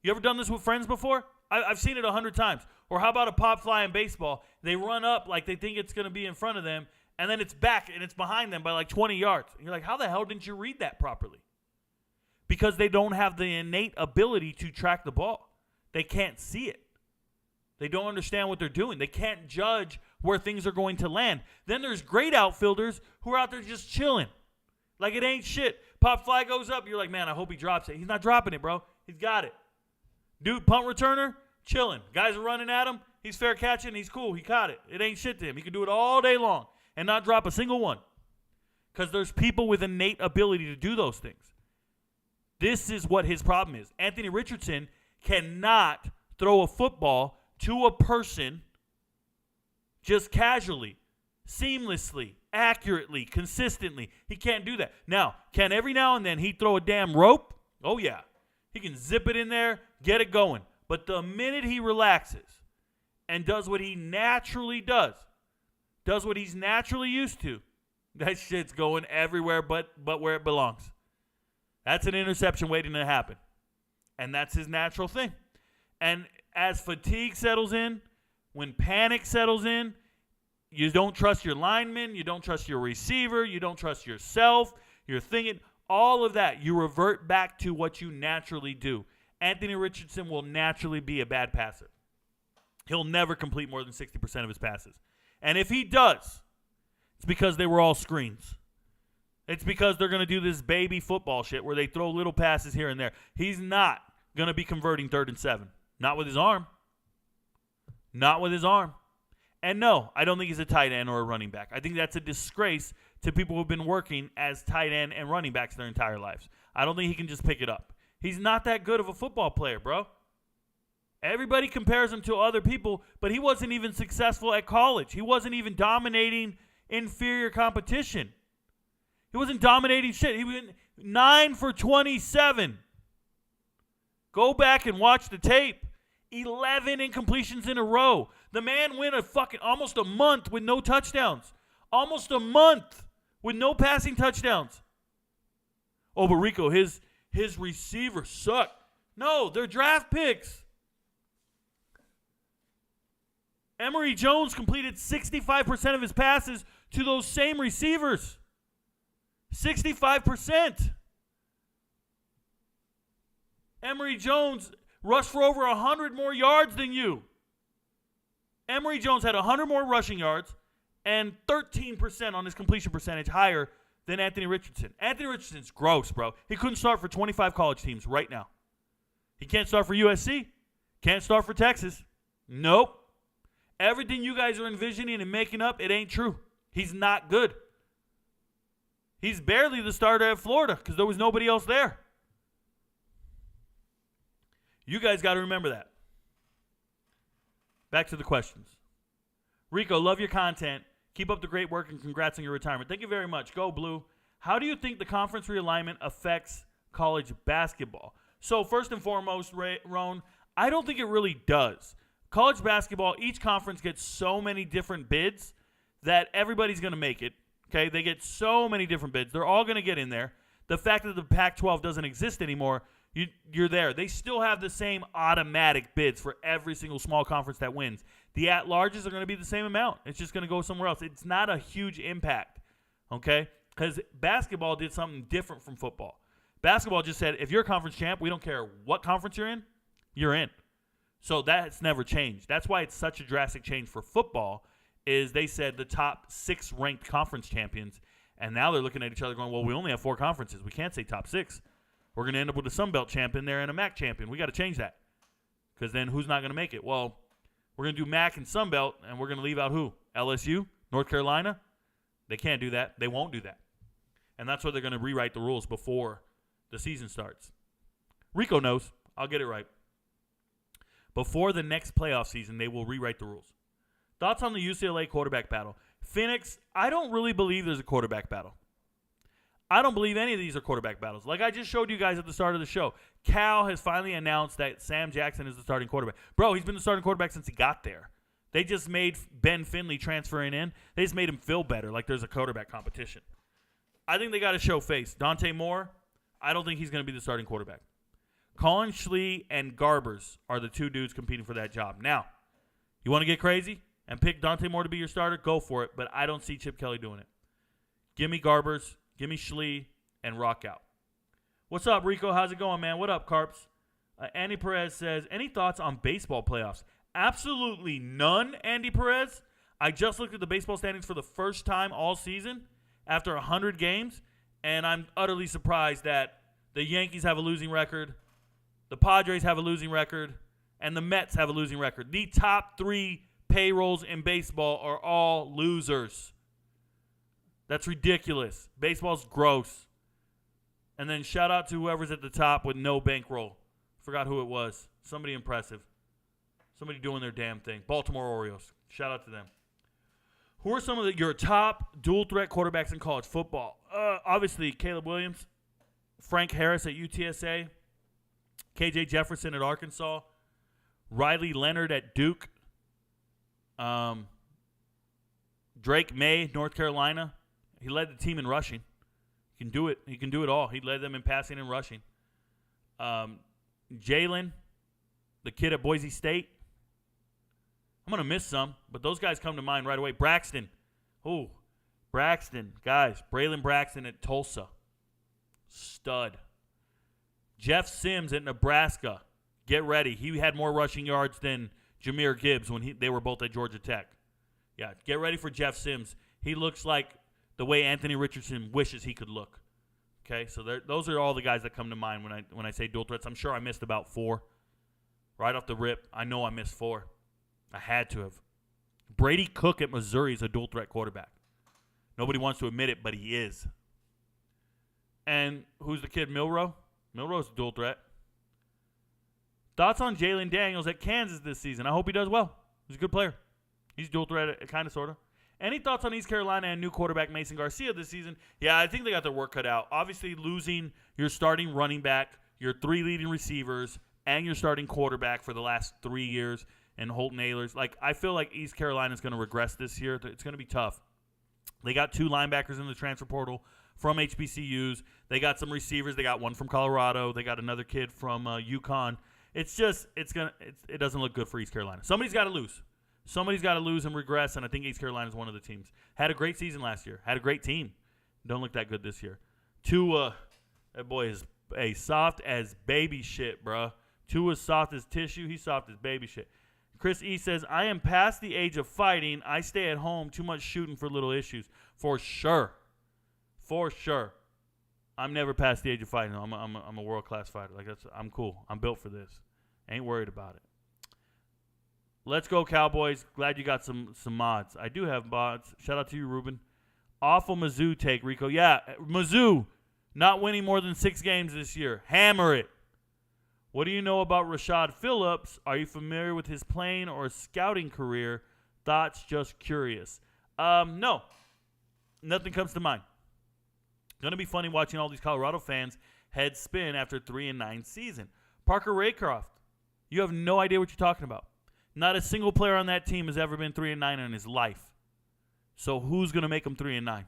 You ever done this with friends before? I've seen it 100 times. Or how about a pop fly in baseball? They run up like they think it's going to be in front of them, and then it's back and it's behind them by 20 yards. And you're like, how the hell didn't you read that properly? Because they don't have the innate ability to track the ball. They can't see it. They don't understand what they're doing. They can't judge where things are going to land. Then there's great outfielders who are out there just chilling. Like it ain't shit. Pop fly goes up. You're like, man, I hope he drops it. He's not dropping it, bro. He's got it. Dude, punt returner, chilling. Guys are running at him. He's fair catching. He's cool. He caught it. It ain't shit to him. He can do it all day long and not drop a single one. Because there's people with innate ability to do those things. This is what his problem is. Anthony Richardson cannot throw a football to a person just casually, seamlessly, accurately, consistently. He can't do that. Now, can every now and then he throw a damn rope? Oh, yeah. He can zip it in there, get it going. But the minute he relaxes and does what he naturally does what he's naturally used to, that shit's going everywhere but where it belongs. That's an interception waiting to happen. And that's his natural thing. And as fatigue settles in, when panic settles in, you don't trust your lineman, you don't trust your receiver, you don't trust yourself, you're thinking, all of that, you revert back to what you naturally do. Anthony Richardson will naturally be a bad passer. He'll never complete more than 60% of his passes. And if he does, it's because they were all screens. It's because they're going to do this baby football shit where they throw little passes here and there. He's not going to be converting 3rd and 7. Not with his arm. Not with his arm. And no, I don't think he's a tight end or a running back. I think that's a disgrace to people who've been working as tight end and running backs their entire lives. I don't think he can just pick it up. He's not that good of a football player, bro. Everybody compares him to other people, but he wasn't even successful at college. He wasn't even dominating inferior competition. He wasn't dominating shit. He went 9 for 27. Go back and watch the tape. 11 incompletions in a row. The man went almost a month with no touchdowns. Almost a month with no passing touchdowns. Oh, but Rico, his receivers suck. No, they're draft picks. Emory Jones completed 65% of his passes to those same receivers. 65%. Emory Jones rushed for over 100 more yards than you. Emory Jones had 100 more rushing yards and 13% on his completion percentage higher than Anthony Richardson. Anthony Richardson's gross, bro. He couldn't start for 25 college teams right now. He can't start for USC. Can't start for Texas. Nope. Everything you guys are envisioning and making up, it ain't true. He's not good. He's barely the starter at Florida because there was nobody else there. You guys got to remember that. Back to the questions. Rico, love your content. Keep up the great work and congrats on your retirement. Thank you very much. Go Blue. How do you think the conference realignment affects college basketball? So first and foremost, Roan, I don't think it really does. College basketball, each conference gets so many different bids that everybody's going to make it. Okay, they get so many different bids. They're all going to get in there. The fact that the Pac-12 doesn't exist anymore, you're there. They still have the same automatic bids for every single small conference that wins. The at-larges are going to be the same amount. It's just going to go somewhere else. It's not a huge impact, okay? Because basketball did something different from football. Basketball just said, if you're a conference champ, we don't care what conference you're in, you're in. So that's never changed. That's why it's such a drastic change for football is they said the top 6 ranked conference champions, and now they're looking at each other going, well, we only have 4 conferences. We can't say top 6. We're going to end up with a Sun Belt champion there and a MAC champion. We got to change that because then who's not going to make it? Well, we're going to do MAC and Sun Belt, and we're going to leave out who? LSU? North Carolina? They can't do that. They won't do that. And that's why they're going to rewrite the rules before the season starts. Rico knows. I'll get it right. Before the next playoff season, they will rewrite the rules. Thoughts on the UCLA quarterback battle? Phoenix, I don't really believe there's a quarterback battle. I don't believe any of these are quarterback battles. Like I just showed you guys at the start of the show, Cal has finally announced that Sam Jackson is the starting quarterback. Bro, he's been the starting quarterback since he got there. They just made Ben Finley transferring in. They just made him feel better, like there's a quarterback competition. I think they got to show face. Dante Moore, I don't think he's going to be the starting quarterback. Colin Schlee and Garbers are the 2 dudes competing for that job. Now, you want to get crazy and pick Dante Moore to be your starter? Go for it, but I don't see Chip Kelly doing it. Give me Garbers, give me Schlee, and rock out. What's up, Rico? How's it going, man? What up, Carps? Andy Perez says, any thoughts on baseball playoffs? Absolutely none, Andy Perez. I just looked at the baseball standings for the first time all season after 100 games, and I'm utterly surprised that the Yankees have a losing record, the Padres have a losing record, and the Mets have a losing record. The top 3 payrolls in baseball are all losers. That's ridiculous. Baseball's gross. And then shout out to whoever's at the top with no bankroll. Forgot who it was. Somebody impressive. Somebody doing their damn thing. Baltimore Orioles. Shout out to them. Who are some of your top dual threat quarterbacks in college football? Obviously, Caleb Williams, Frank Harris at UTSA, KJ Jefferson at Arkansas, Riley Leonard at Duke, Drake May, North Carolina. He led the team in rushing. He can do it. He can do it all. He led them in passing and rushing. Jalen, the kid at Boise State. I'm going to miss some, but those guys come to mind right away. Braxton. Oh, Braxton. Guys, Braylon Braxton at Tulsa. Stud. Jeff Sims at Nebraska. Get ready. He had more rushing yards than Jahmyr Gibbs when they were both at Georgia Tech. Yeah, get ready for Jeff Sims. He looks like the way Anthony Richardson wishes he could look. Okay, so those are all the guys that come to mind when I say dual threats. I'm sure I missed about 4. Right off the rip, I know I missed 4. I had to have. Brady Cook at Missouri is a dual threat quarterback. Nobody wants to admit it, but he is. And who's the kid, Milroe? Milroe's a dual threat. Thoughts on Jalen Daniels at Kansas this season? I hope he does well. He's a good player. He's dual threat, kind of, sort of. Any thoughts on East Carolina and new quarterback Mason Garcia this season? Yeah, I think they got their work cut out. Obviously, losing your starting running back, your 3 leading receivers, and your starting quarterback for the last 3 years, and Holton Ahlers. I feel like East Carolina is going to regress this year. It's going to be tough. They got 2 linebackers in the transfer portal from HBCUs. They got some receivers. They got one from Colorado. They got another kid from UConn. It doesn't look good for East Carolina. Somebody's got to lose. Somebody's got to lose and regress, and I think East Carolina is one of the teams. Had a great season last year. Had a great team. Don't look that good this year. Tua, that boy is soft as baby shit, bruh. Tua's soft as tissue. He's soft as baby shit. Chris E. says, I am past the age of fighting. I stay at home. Too much shooting for little issues. For sure. For sure. I'm never past the age of fighting. I'm a world-class fighter. I'm cool. I'm built for this. Ain't worried about it. Let's go, Cowboys. Glad you got some mods. I do have mods. Shout out to you, Ruben. Awful Mizzou take, Rico. Yeah, Mizzou not winning more than 6 games this year. Hammer it. What do you know about Rashad Phillips? Are you familiar with his playing or scouting career? Thoughts? Just curious. No. Nothing comes to mind. Going to be funny watching all these Colorado fans head spin after 3-9 season. Parker Raycroft, you have no idea what you're talking about. Not a single player on that team has ever been 3-9 in his life. So who's going to make them 3-9?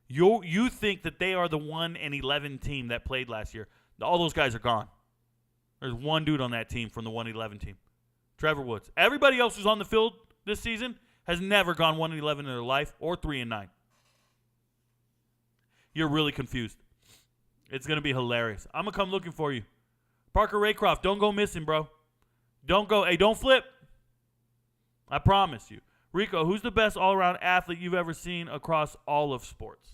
You think that they are the 1-11 team that played last year. All those guys are gone. There's one dude on that team from the 1-11 team. Trevor Woods. Everybody else who's on the field this season has never gone 1-11 in their life or 3-9. You're really confused. It's going to be hilarious. I'm going to come looking for you. Parker Raycroft, don't go missing, bro. Don't go. Hey, don't flip. I promise you. Rico, who's the best all-around athlete you've ever seen across all of sports?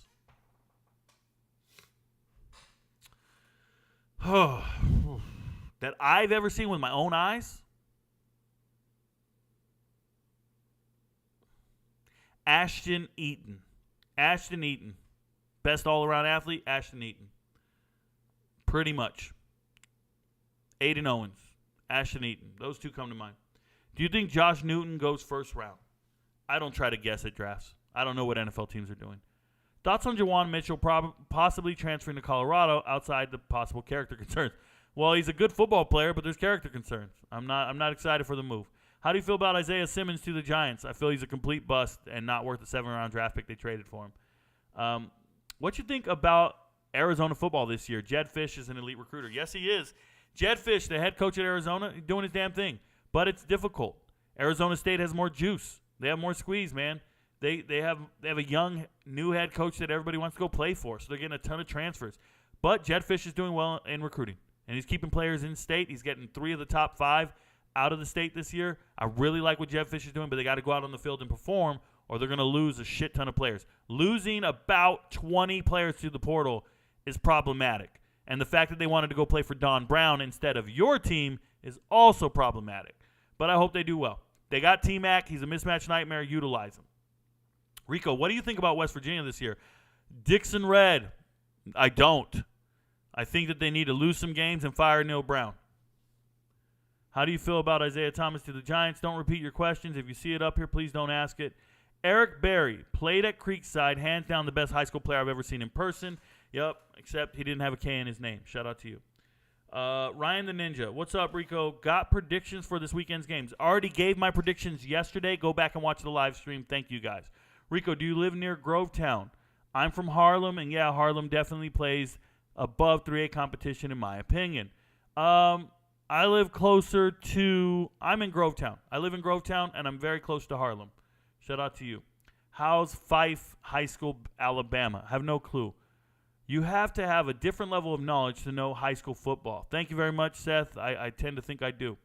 That I've ever seen with my own eyes? Ashton Eaton. Ashton Eaton. Best all-around athlete, Ashton Eaton. Pretty much. Aiden Owens. Ashton Eaton. Those two come to mind. Do you think Josh Newton goes first round? I don't try to guess at drafts. I don't know what NFL teams are doing. Thoughts on Jawan Mitchell possibly transferring to Colorado outside the possible character concerns? Well, he's a good football player, but there's character concerns. I'm not excited for the move. How do you feel about Isaiah Simmons to the Giants? I feel he's a complete bust and not worth the 7th-round draft pick they traded for him. What you think about Arizona football this year? Jed Fish is an elite recruiter. Yes, he is. Jed Fish, the head coach at Arizona, doing his damn thing. But it's difficult. Arizona State has more juice. They have more squeeze, man. They have a young, new head coach that everybody wants to go play for, so they're getting a ton of transfers. But Jed Fish is doing well in recruiting, and he's keeping players in state. He's getting 3 of the top 5 out of the state this year. I really like what Jed Fish is doing, but they got to go out on the field and perform, or they're going to lose a shit ton of players. Losing about 20 players to the portal is problematic. And the fact that they wanted to go play for Don Brown instead of your team is also problematic. But I hope they do well. They got T-Mac. He's a mismatch nightmare. Utilize him. Rico, what do you think about West Virginia this year? Dixon Red. I don't. I think that they need to lose some games and fire Neil Brown. How do you feel about Isaiah Thomas to the Giants? Don't repeat your questions. If you see it up here, please don't ask it. Eric Berry played at Creekside. Hands down the best high school player I've ever seen in person. Yep, except he didn't have a K in his name. Shout out to you. Ryan the Ninja. What's up, Rico? Got predictions for this weekend's games. Already gave my predictions yesterday. Go back and watch the live stream. Thank you, guys. Rico, do you live near Grovetown? I'm from Harlem, and yeah, Harlem definitely plays above 3A competition in my opinion. I live closer to – I'm in Grovetown. I live in Grovetown, and I'm very close to Harlem. Shout out to you. How's Fife High School, Alabama? I have no clue. You have to have a different level of knowledge to know high school football. Thank you very much, Seth. I tend to think I do.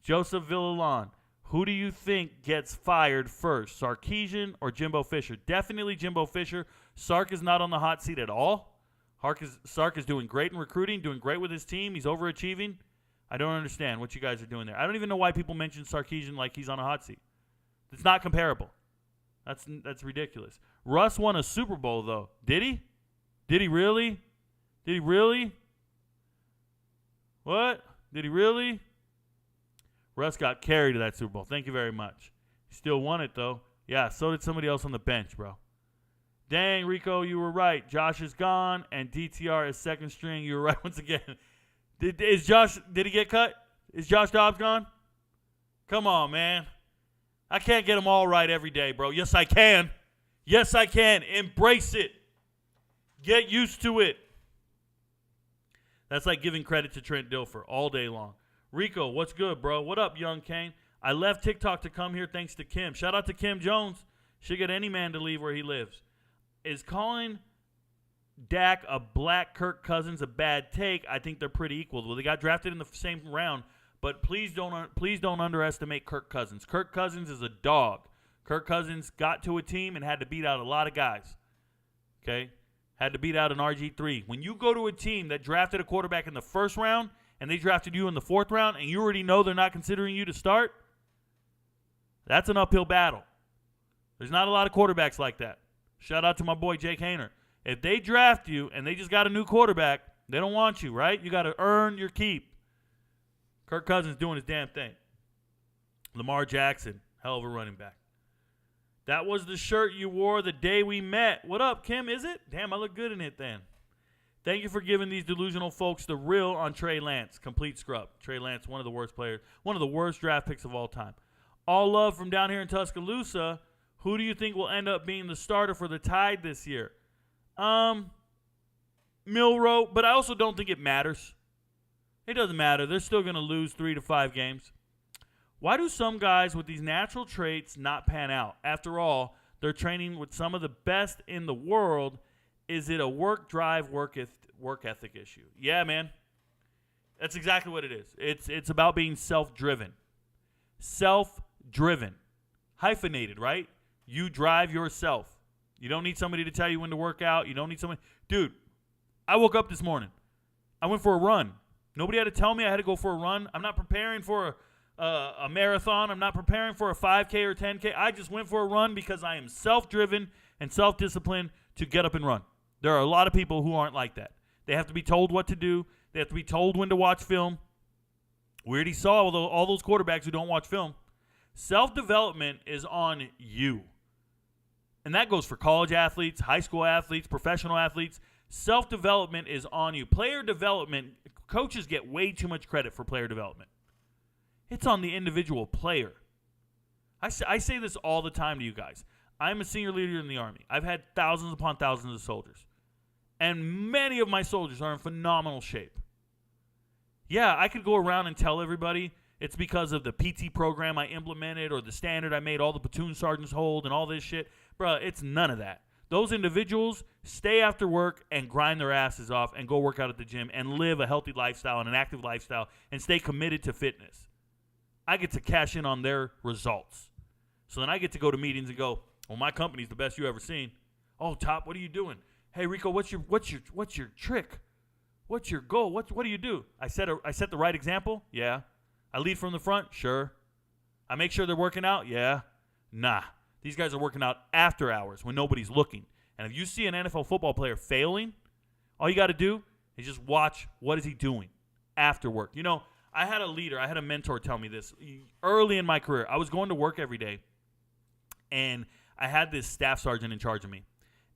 Joseph Villalon, who do you think gets fired first, Sarkisian or Jimbo Fisher? Definitely Jimbo Fisher. Sark is not on the hot seat at all. Sark is doing great in recruiting, doing great with his team. He's overachieving. I don't understand what you guys are doing there. I don't even know why people mention Sarkisian like he's on a hot seat. It's not comparable. That's ridiculous. Russ won a Super Bowl, though. Did he? Did he really? Did he really? What? Did he really? Russ got carried to that Super Bowl. Thank you very much. He still won it, though. Yeah, so did somebody else on the bench, bro. Dang, Rico, you were right. Josh is gone, and DTR is second string. You were right once again. Did he get cut? Is Josh Dobbs gone? Come on, man. I can't get them all right every day, bro. Yes, I can. Yes, I can. Embrace it. Get used to it. That's like giving credit to Trent Dilfer all day long. Rico, what's good, bro? What up, young Kane? I left TikTok to come here thanks to Kim. Shout out to Kim Jones. Should get any man to leave where he lives. Is calling Dak a black Kirk Cousins a bad take? I think they're pretty equal. Well, they got drafted in the same round, but please don't underestimate Kirk Cousins. Kirk Cousins is a dog. Kirk Cousins got to a team and had to beat out a lot of guys. Okay? Had to beat out an RG3. When you go to a team that drafted a quarterback in the first round and they drafted you in the fourth round and you already know they're not considering you to start, that's an uphill battle. There's not a lot of quarterbacks like that. Shout out to my boy Jake Hayner. If they draft you and they just got a new quarterback, they don't want you, right? You got to earn your keep. Kirk Cousins doing his damn thing. Lamar Jackson, hell of a running back. That was the shirt you wore the day we met. What up, Kim? Is it? Damn, I look good in it then. Thank you for giving these delusional folks the real on Trey Lance. Complete scrub. Trey Lance, one of the worst players. One of the worst draft picks of all time. All love from down here in Tuscaloosa. Who do you think will end up being the starter for the Tide this year? Milroe, but I also don't think it matters. It doesn't matter. They're still going to lose 3 to 5 games. Why do some guys with these natural traits not pan out? After all, they're training with some of the best in the world. Is it a work drive, work ethic issue? Yeah, man. That's exactly what it is. It's about being self-driven. Self-driven. Hyphenated, right? You drive yourself. You don't need somebody to tell you when to work out. You don't need somebody. Dude, I woke up this morning. I went for a run. Nobody had to tell me I had to go for a run. I'm not preparing for a marathon. I'm not preparing for a 5K or 10K. I just went for a run because I am self-driven and self-disciplined to get up and run. There are a lot of people who aren't like that. They have to be told what to do. They have to be told when to watch film. We already saw all those quarterbacks who don't watch film. Self-development is on you. And that goes for college athletes, high school athletes, professional athletes. Self-development is on you. Player development, coaches get way too much credit for player development. It's on the individual player. I say this all the time to you guys. I'm a senior leader in the Army. I've had thousands upon thousands of soldiers. And many of my soldiers are in phenomenal shape. Yeah, I could go around and tell everybody it's because of the PT program I implemented or the standard I made all the platoon sergeants hold and all this shit. Bruh, it's none of that. Those individuals stay after work and grind their asses off and go work out at the gym and live a healthy lifestyle and an active lifestyle and stay committed to fitness. I get to cash in on their results. So then I get to go to meetings and go, well, my company's the best you ever seen. Oh, Top, what are you doing? Hey, Rico, what's your trick? What's your goal? What do you do? I set the right example? Yeah. I lead from the front? Sure. I make sure they're working out? Yeah. Nah. These guys are working out after hours when nobody's looking. And if you see an NFL football player failing, all you got to do is just watch what is he doing after work. You know, I had a mentor tell me this early in my career. I was going to work every day, and I had this staff sergeant in charge of me.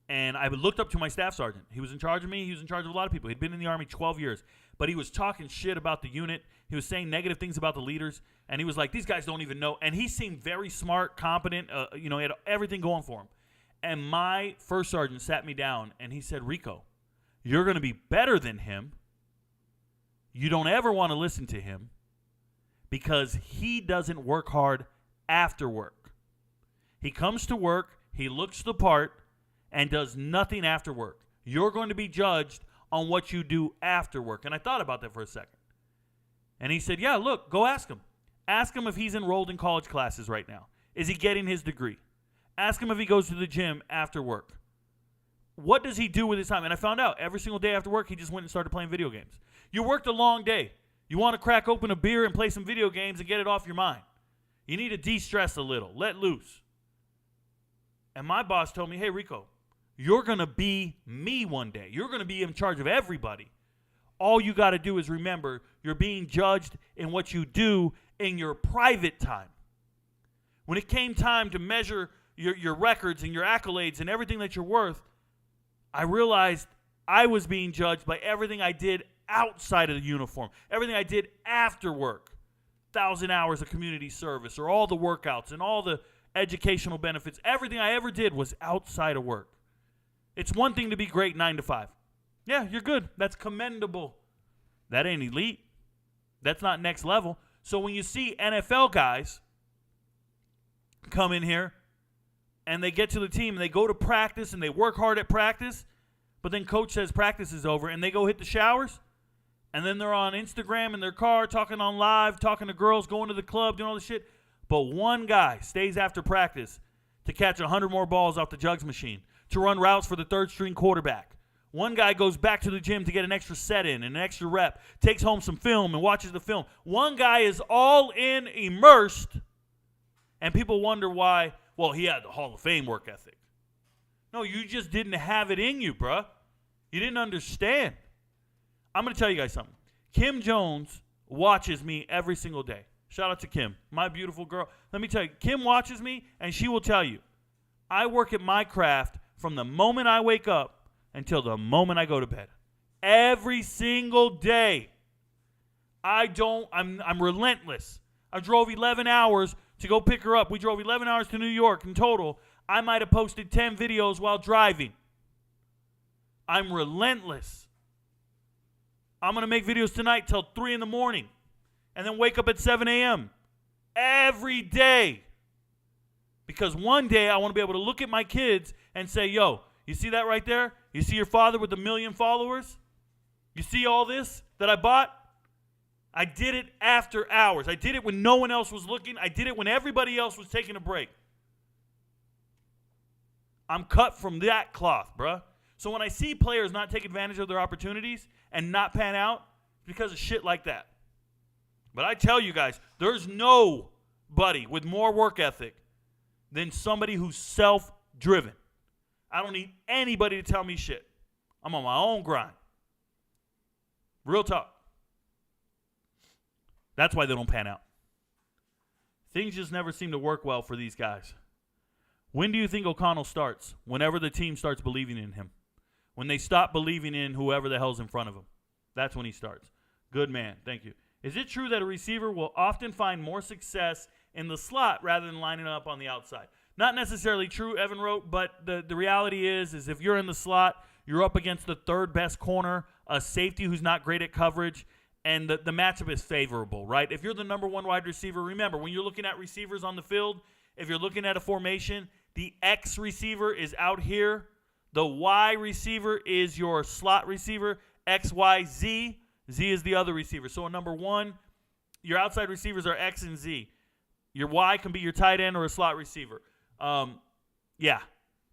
And I looked up to my staff sergeant. He was in charge of me. He was in charge of a lot of people. He'd been in the Army 12 years. But he was talking shit about the unit. He was saying negative things about the leaders. And he was like, these guys don't even know. And he seemed very smart, competent. He had everything going for him. And my first sergeant sat me down, and he said, Rico, you're going to be better than him. You don't ever want to listen to him because he doesn't work hard after work. He comes to work, he looks the part, and does nothing after work. You're going to be judged on what you do after work. And I thought about that for a second. And he said, yeah, look, go ask him. Ask him if he's enrolled in college classes right now. Is he getting his degree? Ask him if he goes to the gym after work. What does he do with his time? And I found out every single day after work, he just went and started playing video games. You worked a long day. You want to crack open a beer and play some video games and get it off your mind. You need to de-stress a little. Let loose. And my boss told me, hey, Rico, you're going to be me one day. You're going to be in charge of everybody. All you got to do is remember you're being judged in what you do in your private time. When it came time to measure your records and your accolades and everything that you're worth, I realized I was being judged by everything I did outside of the uniform, everything I did after work, 1,000 hours of community service or all the workouts and all the educational benefits. Everything I ever did was outside of work. It's one thing to be great 9 to 5. Yeah, you're good. That's commendable. That ain't elite. That's not next level. So when you see NFL guys come in here and they get to the team and they go to practice and they work hard at practice, but then coach says practice is over and they go hit the showers, and then they're on Instagram in their car talking on live, talking to girls, going to the club, doing all this shit. But one guy stays after practice to catch 100 more balls off the jugs machine, to run routes for the third-string quarterback. One guy goes back to the gym to get an extra set in, an extra rep, takes home some film and watches the film. One guy is all in, immersed, and people wonder why, well, he had the Hall of Fame work ethic. No, you just didn't have it in you, bruh. You didn't understand. I'm going to tell you guys something. Kim Jones watches me every single day. Shout out to Kim, my beautiful girl. Let me tell you, Kim watches me, and she will tell you, I work at my craft from the moment I wake up until the moment I go to bed. Every single day. I'm relentless. I drove 11 hours to go pick her up. We drove 11 hours to New York in total. I might have posted 10 videos while driving. I'm relentless. I'm going to make videos tonight till 3 in the morning and then wake up at 7 a.m. every day. Because one day I want to be able to look at my kids and say, yo, you see that right there? You see your father with 1 million followers? You see all this that I bought? I did it after hours. I did it when no one else was looking. I did it when everybody else was taking a break. I'm cut from that cloth, bruh. So when I see players not take advantage of their opportunities and not pan out, it's because of shit like that. But I tell you guys, there's nobody with more work ethic than somebody who's self-driven. I don't need anybody to tell me shit. I'm on my own grind. Real talk. That's why they don't pan out. Things just never seem to work well for these guys. When do you think O'Connell starts? Whenever the team starts believing in him. When they stop believing in whoever the hell's in front of him. That's when he starts. Good man. Thank you. Is it true that a receiver will often find more success in the slot rather than lining up on the outside? Not necessarily true, Evan wrote, but the reality is if you're in the slot, you're up against the third best corner, a safety who's not great at coverage, and the matchup is favorable, right? If you're the number one wide receiver, remember, when you're looking at receivers on the field, if you're looking at a formation, the X receiver is out here. The Y receiver is your slot receiver. X, Y, Z. Z is the other receiver. So a number one, your outside receivers are X and Z. Your Y can be your tight end or a slot receiver. Yeah.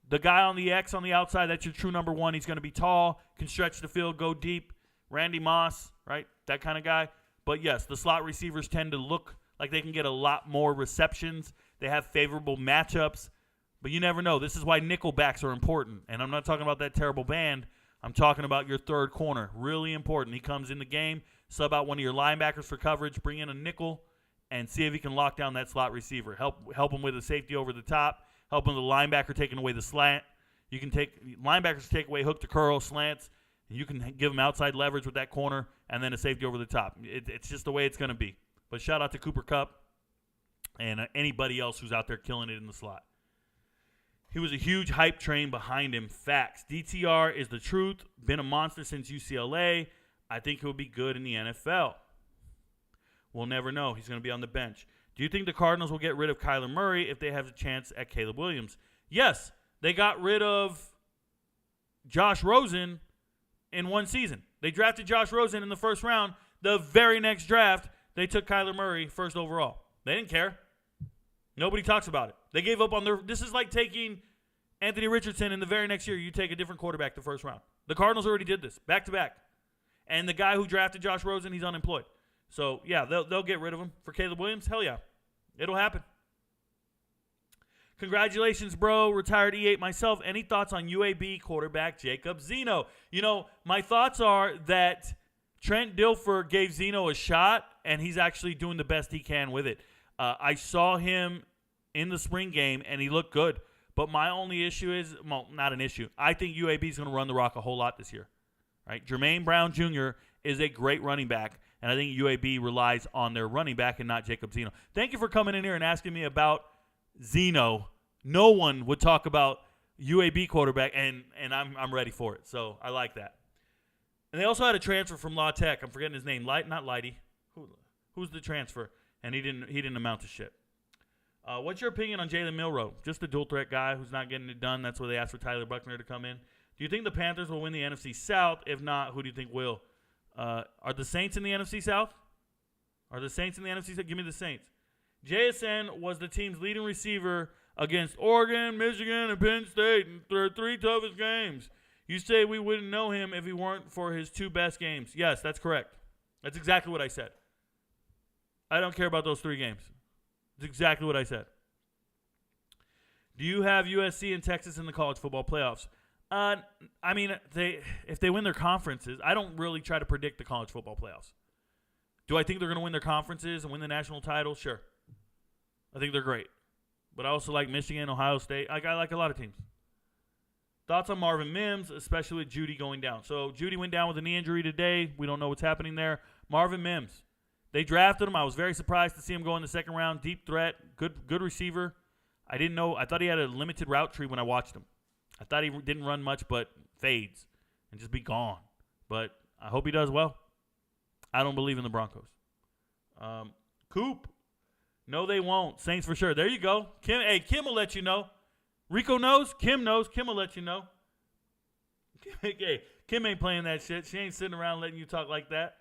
The guy on the X on the outside, that's your true number one. He's going to be tall, can stretch the field, go deep. Randy Moss, right? That kind of guy. But yes, the slot receivers tend to look like they can get a lot more receptions. They have favorable matchups. But you never know. This is why nickelbacks are important. And I'm not talking about that terrible band. I'm talking about your third corner. Really important. He comes in the game, sub out one of your linebackers for coverage, bring in a nickel, and see if he can lock down that slot receiver. Help him with a safety over the top. Help him with the linebacker taking away the slant. You can take linebackers take away hook to curl slants. You can give them outside leverage with that corner and then a safety over the top. It's just the way it's going to be. But shout out to Cooper Kupp and anybody else who's out there killing it in the slot. He was a huge hype train behind him. Facts. DTR is the truth. Been a monster since UCLA. I think he'll be good in the NFL. We'll never know. He's going to be on the bench. Do you think the Cardinals will get rid of Kyler Murray if they have a chance at Caleb Williams? Yes. They got rid of Josh Rosen in one season. They drafted Josh Rosen in the first round. The very next draft, they took Kyler Murray first overall. They didn't care. Nobody talks about it. They gave up on their – this is like taking Anthony Richardson in the very next year. You take a different quarterback the first round. The Cardinals already did this, back-to-back. And the guy who drafted Josh Rosen, he's unemployed. So, yeah, they'll get rid of him. For Caleb Williams, hell yeah. It'll happen. Congratulations, bro. Retired E8 myself. Any thoughts on UAB quarterback Jacob Zeno? You know, my thoughts are that Trent Dilfer gave Zeno a shot, and he's actually doing the best he can with it. I saw him in the spring game, and he looked good. But my only issue is, well, not an issue. I think UAB is going to run the rock a whole lot this year. Right? Jermaine Brown Jr. is a great running back, and I think UAB relies on their running back and not Jacob Zeno. Thank you for coming in here and asking me about Zeno. No one would talk about UAB quarterback, and I'm ready for it. So I like that. And they also had a transfer from La Tech. I'm forgetting his name. Not Lighty. Who's the transfer? And he didn't amount to shit. What's your opinion on Jalen Milroe? Just a dual threat guy who's not getting it done. That's why they asked for Tyler Buckner to come in. Do you think the Panthers will win the NFC South? If not, who do you think will? Are the Saints in the NFC South? Are the Saints in the NFC South? Give me the Saints. JSN was the team's leading receiver against Oregon, Michigan, and Penn State in their three toughest games. You say we wouldn't know him if he weren't for his two best games. Yes, that's correct. That's exactly what I said. I don't care about those three games. That's exactly what I said. Do you have USC and Texas in the college football playoffs? I mean, if they win their conferences, I don't really try to predict the college football playoffs. Do I think they're going to win their conferences and win the national title? Sure. I think they're great. But I also like Michigan, Ohio State. I like a lot of teams. Thoughts on Marvin Mims, especially with Judy going down. So Judy went down with a knee injury today. We don't know what's happening there. Marvin Mims. They drafted him. I was very surprised to see him go in the second round. Deep threat. Good receiver. I didn't know. I thought he had a limited route tree when I watched him. I thought he didn't run much but fades and just be gone. But I hope he does well. I don't believe in the Broncos. Coop. No, they won't. Saints for sure. There you go. Kim will let you know. Rico knows. Kim knows. Kim will let you know. Hey, Kim ain't playing that shit. She ain't sitting around letting you talk like that.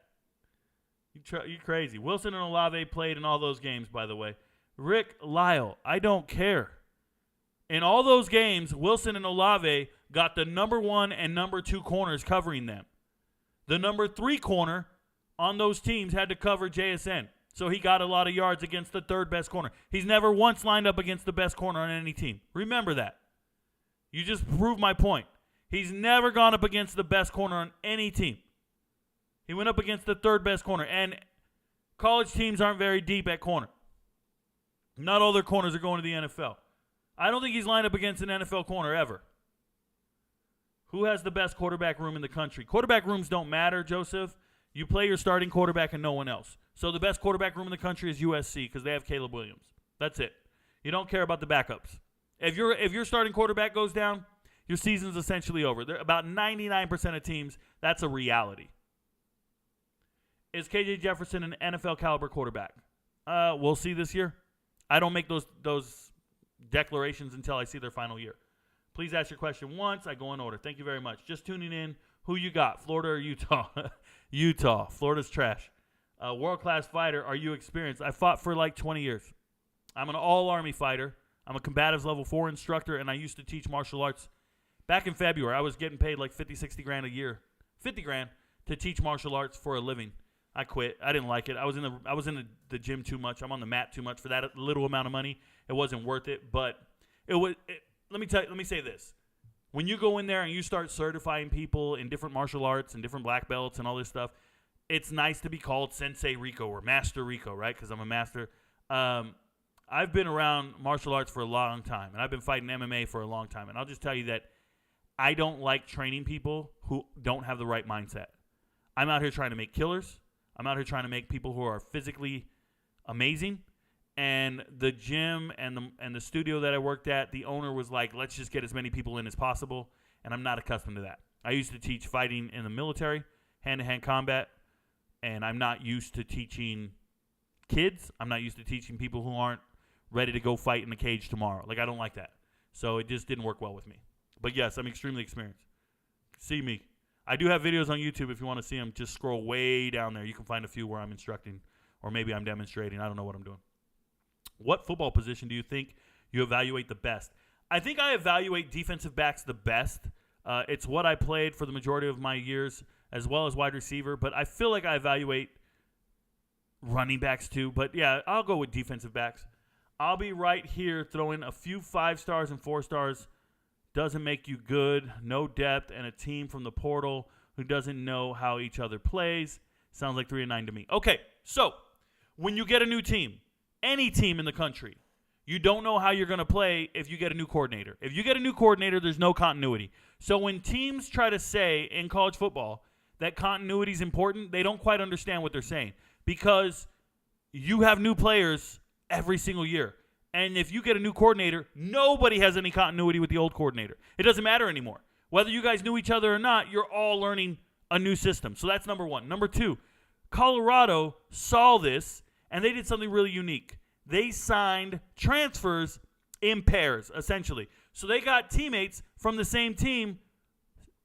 You crazy. Wilson and Olave played in all those games, by the way. Rick Lyle, I don't care. In all those games, Wilson and Olave got the number 1 and number 2 corners covering them. The number 3 corner on those teams had to cover JSN. So he got a lot of yards against the third best corner. He's never once lined up against the best corner on any team. Remember that. You just proved my point. He's never gone up against the best corner on any team. He went up against the third best corner. And college teams aren't very deep at corner. Not all their corners are going to the NFL. I don't think he's lined up against an NFL corner ever. Who has the best quarterback room in the country? Quarterback rooms don't matter, Joseph. You play your starting quarterback and no one else. So the best quarterback room in the country is USC because they have Caleb Williams. That's it. You don't care about the backups. If your starting quarterback goes down, your season's essentially over. About 99% of teams, that's a reality. Is KJ Jefferson an NFL caliber quarterback? We'll see this year. I don't make those declarations until I see their final year. Please ask your question once. I go in order. Thank you very much. Just tuning in. Who you got, Florida or Utah? Utah. Florida's trash. World-class fighter. Are you experienced? I fought for like 20 years. I'm an all-Army fighter. I'm a combatives level 4 instructor, and I used to teach martial arts. Back in February, I was getting paid like 50, 60 grand a year. 50 grand to teach martial arts for a living. I quit. I didn't like it. I was in the gym too much. I'm on the mat too much for that little amount of money. It wasn't worth it. But let me say this: when you go in there and you start certifying people in different martial arts and different black belts and all this stuff, it's nice to be called Sensei Rico or Master Rico, right? Because I'm a master. I've been around martial arts for a long time, and I've been fighting MMA for a long time. And I'll just tell you that I don't like training people who don't have the right mindset. I'm out here trying to make killers. I'm out here trying to make people who are physically amazing. And the gym and the studio that I worked at, the owner was like, let's just get as many people in as possible. And I'm not accustomed to that. I used to teach fighting in the military, hand-to-hand combat. And I'm not used to teaching kids. I'm not used to teaching people who aren't ready to go fight in the cage tomorrow. Like, I don't like that. So it just didn't work well with me. But yes, I'm extremely experienced. see me. I do have videos on YouTube if you want to see them. Just scroll way down there. You can find a few where I'm instructing, or maybe I'm demonstrating. I don't know what I'm doing. What football position do you think you evaluate the best? I think I evaluate defensive backs the best. It's what I played for the majority of my years, as well as wide receiver. But I feel like I evaluate running backs too. But, yeah, I'll go with defensive backs. I'll be right here throwing a few 5 stars and 4 stars. Doesn't make you good, no depth, and a team from the portal who doesn't know how each other plays. Sounds like 3 and 9 to me. Okay, so when you get a new team, any team in the country, you don't know how you're going to play if you get a new coordinator. If you get a new coordinator, there's no continuity. So when teams try to say in college football that continuity is important, they don't quite understand what they're saying, because you have new players every single year. And if you get a new coordinator, nobody has any continuity with the old coordinator. It doesn't matter anymore. Whether you guys knew each other or not, you're all learning a new system. So that's number one. Number two, Colorado saw this, and they did something really unique. They signed transfers in pairs, essentially. So they got teammates from the same team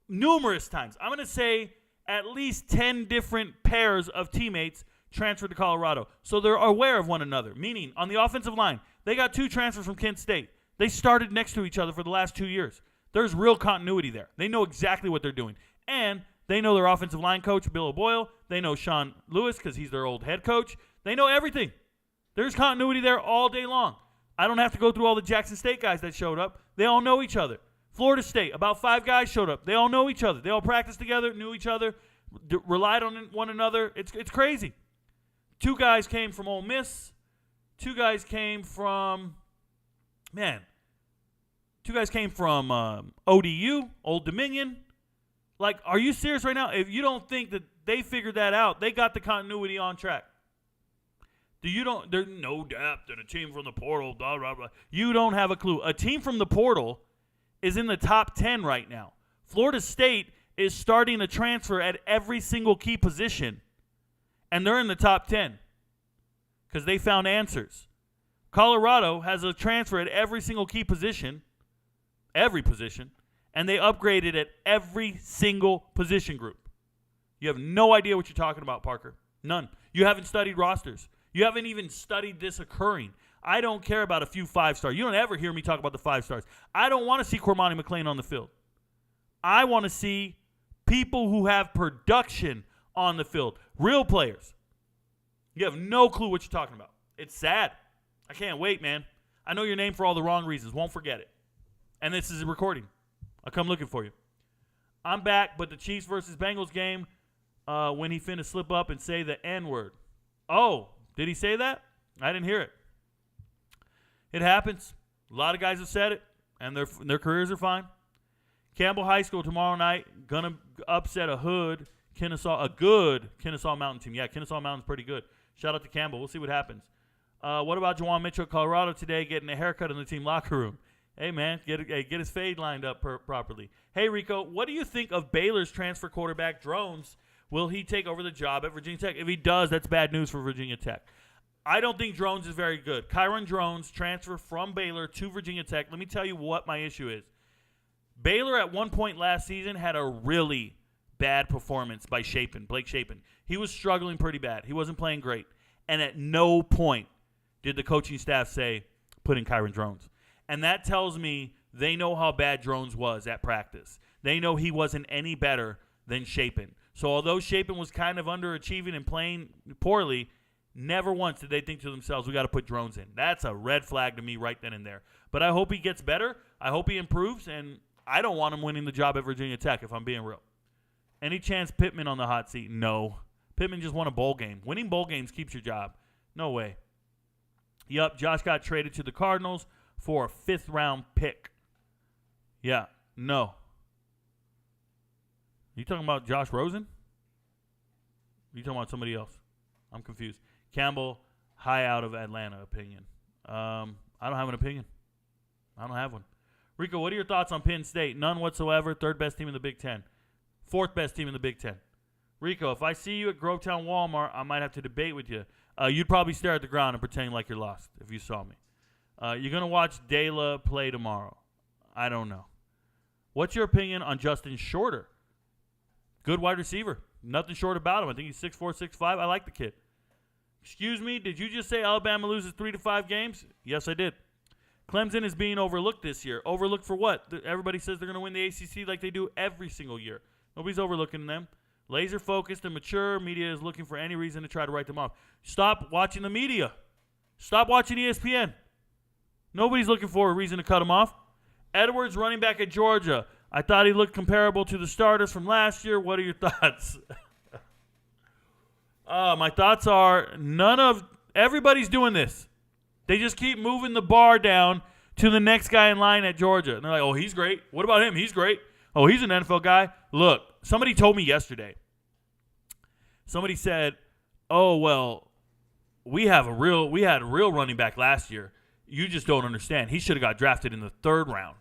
numerous times. I'm going to say at least 10 different pairs of teammates transferred to Colorado. So they're aware of one another, meaning on the offensive line, they got 2 transfers from Kent State. They started next to each other for the last 2 years. There's real continuity there. They know exactly what they're doing. And they know their offensive line coach, Bill O'Boyle. They know Sean Lewis because he's their old head coach. They know everything. There's continuity there all day long. I don't have to go through all the Jackson State guys that showed up. They all know each other. Florida State, about 5 guys showed up. They all know each other. They all practiced together, knew each other, relied on one another. It's crazy. 2 guys came from Ole Miss. 2 guys came from, ODU, Old Dominion. Like, are you serious right now? If you don't think that they figured that out, they got the continuity on track. There's no depth in a team from the portal, blah, blah, blah. You don't have a clue. A team from the portal is in the top 10 right now. Florida State is starting to transfer at every single key position, and they're in the top 10 because they found answers. Colorado has a transfer at every single key position, and they upgraded at every single position group. You have no idea what you're talking about, Parker. None. You haven't studied rosters. You haven't even studied this occurring. I don't care about a few 5-stars. You don't ever hear me talk about the 5 stars. I don't want to see Cormani McLean on the field. I want to see people who have production on the field. Real players. You have no clue what you're talking about. It's sad. I can't wait, man. I know your name for all the wrong reasons. Won't forget it. And this is a recording. I'll come looking for you. I'm back, but the Chiefs versus Bengals game, when he finna slip up and say the N-word. Oh, did he say that? I didn't hear it. It happens. A lot of guys have said it, and their careers are fine. Campbell High School tomorrow night gonna upset a good Kennesaw Mountain team. Yeah, Kennesaw Mountain's pretty good. Shout out to Campbell. We'll see what happens. What about Juwan Mitchell, Colorado today, getting a haircut in the team locker room? Hey, man, get his fade lined up properly. Hey, Rico, what do you think of Baylor's transfer quarterback, Drones? Will he take over the job at Virginia Tech? If he does, that's bad news for Virginia Tech. I don't think Drones is very good. Kyron Drones transfer from Baylor to Virginia Tech. Let me tell you what my issue is. Baylor at one point last season had a really bad performance by Blake Shapen. He was struggling pretty bad. He wasn't playing great. And at no point did the coaching staff say, put in Kyron Drones. And that tells me they know how bad Drones was at practice. They know he wasn't any better than Shapen. So although Shapen was kind of underachieving and playing poorly, never once did they think to themselves, we got to put Drones in. That's a red flag to me right then and there. But I hope he gets better. I hope he improves. And I don't want him winning the job at Virginia Tech, if I'm being real. Any chance Pittman on the hot seat? No. Pittman just won a bowl game. Winning bowl games keeps your job. No way. Yup, Josh got traded to the Cardinals for a 5th-round pick. Yeah, no. You talking about Josh Rosen? You talking about somebody else? I'm confused. Campbell, high out of Atlanta opinion. I don't have an opinion. I don't have one. Rico, what are your thoughts on Penn State? None whatsoever. 3rd best team in the Big Ten. 4th best team in the Big Ten. Rico, if I see you at Grovetown Walmart, I might have to debate with you. You'd probably stare at the ground and pretend like you're lost if you saw me. You're going to watch De La play tomorrow. I don't know. What's your opinion on Justin Shorter? Good wide receiver. Nothing short about him. I think he's 6'4", 6'5". I like the kid. Excuse me, did you just say Alabama loses 3 to 5 games? Yes, I did. Clemson is being overlooked this year. Overlooked for what? Everybody says they're going to win the ACC like they do every single year. Nobody's overlooking them. Laser focused and mature. Media is looking for any reason to try to write them off. Stop watching the media. Stop watching ESPN. Nobody's looking for a reason to cut him off. Edwards, running back at Georgia. I thought he looked comparable to the starters from last year. What are your thoughts? My thoughts are everybody's doing this. They just keep moving the bar down to the next guy in line at Georgia. And they're like, oh, he's great. What about him? He's great. Oh, he's an NFL guy. Look, somebody told me yesterday. Somebody said, oh, well, we had a real running back last year. You just don't understand. He should have got drafted in the 3rd round,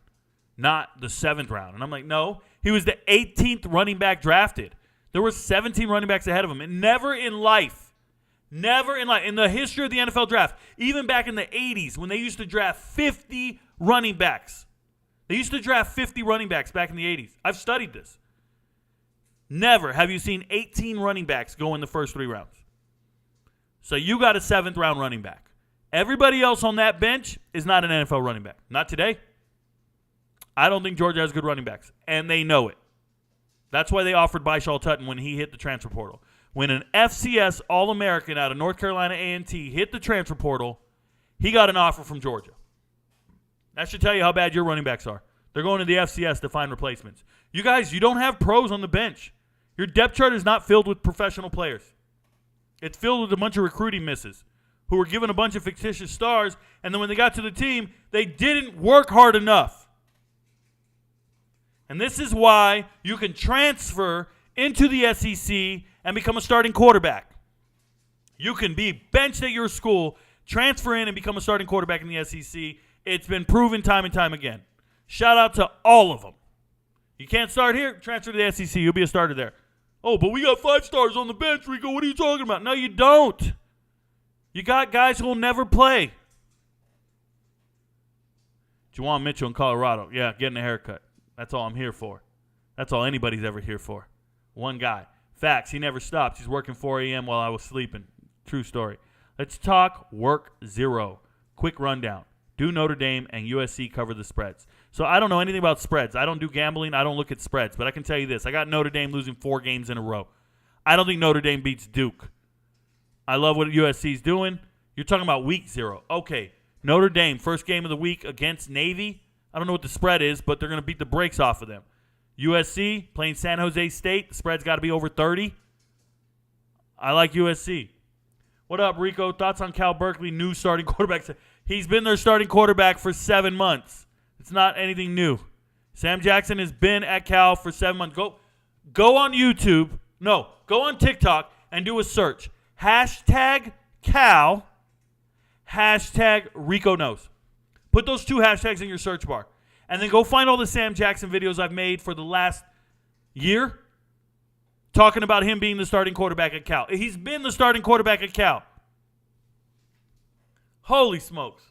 not the 7th round. And I'm like, no, he was the 18th running back drafted. There were 17 running backs ahead of him. And never in the history of the NFL draft, even back in the 80s when they used to draft 50 running backs. They used to draft 50 running backs back in the 80s. I've studied this. Never have you seen 18 running backs go in the first 3 rounds. So you got a 7th round running back. Everybody else on that bench is not an NFL running back. Not today. I don't think Georgia has good running backs, and they know it. That's why they offered Bishal Tutton when he hit the transfer portal. When an FCS All-American out of North Carolina A&T hit the transfer portal, he got an offer from Georgia. That should tell you how bad your running backs are. They're going to the FCS to find replacements. You guys, you don't have pros on the bench. Your depth chart is not filled with professional players. It's filled with a bunch of recruiting misses who were given a bunch of fictitious stars, and then when they got to the team, they didn't work hard enough. And this is why you can transfer into the SEC and become a starting quarterback. You can be benched at your school, transfer in, and become a starting quarterback in the SEC. It's been proven time and time again. Shout out to all of them. You can't start here, transfer to the SEC. You'll be a starter there. Oh, but we got 5 stars on the bench, Rico. What are you talking about? No, you don't. You got guys who will never play. Juwan Mitchell in Colorado. Yeah, getting a haircut. That's all I'm here for. That's all anybody's ever here for. One guy. Facts. He never stops. He's working 4 a.m. while I was sleeping. True story. Let's talk work 0. Quick rundown. Do Notre Dame and USC cover the spreads? So I don't know anything about spreads. I don't do gambling. I don't look at spreads. But I can tell you this. I got Notre Dame losing 4 games in a row. I don't think Notre Dame beats Duke. I love what USC's doing. You're talking about week 0. Okay. Notre Dame, first game of the week against Navy. I don't know what the spread is, but they're going to beat the brakes off of them. USC playing San Jose State. The spread's got to be over 30. I like USC. What up, Rico? Thoughts on Cal Berkeley, new starting quarterback? He's been their starting quarterback for 7 months. It's not anything new. Sam Jackson has been at Cal for 7 months. Go on YouTube. No, go on TikTok and do a search. Hashtag Cal. Hashtag Rico Knows. Put those 2 hashtags in your search bar. And then go find all the Sam Jackson videos I've made for the last year talking about him being the starting quarterback at Cal. He's been the starting quarterback at Cal. Holy smokes.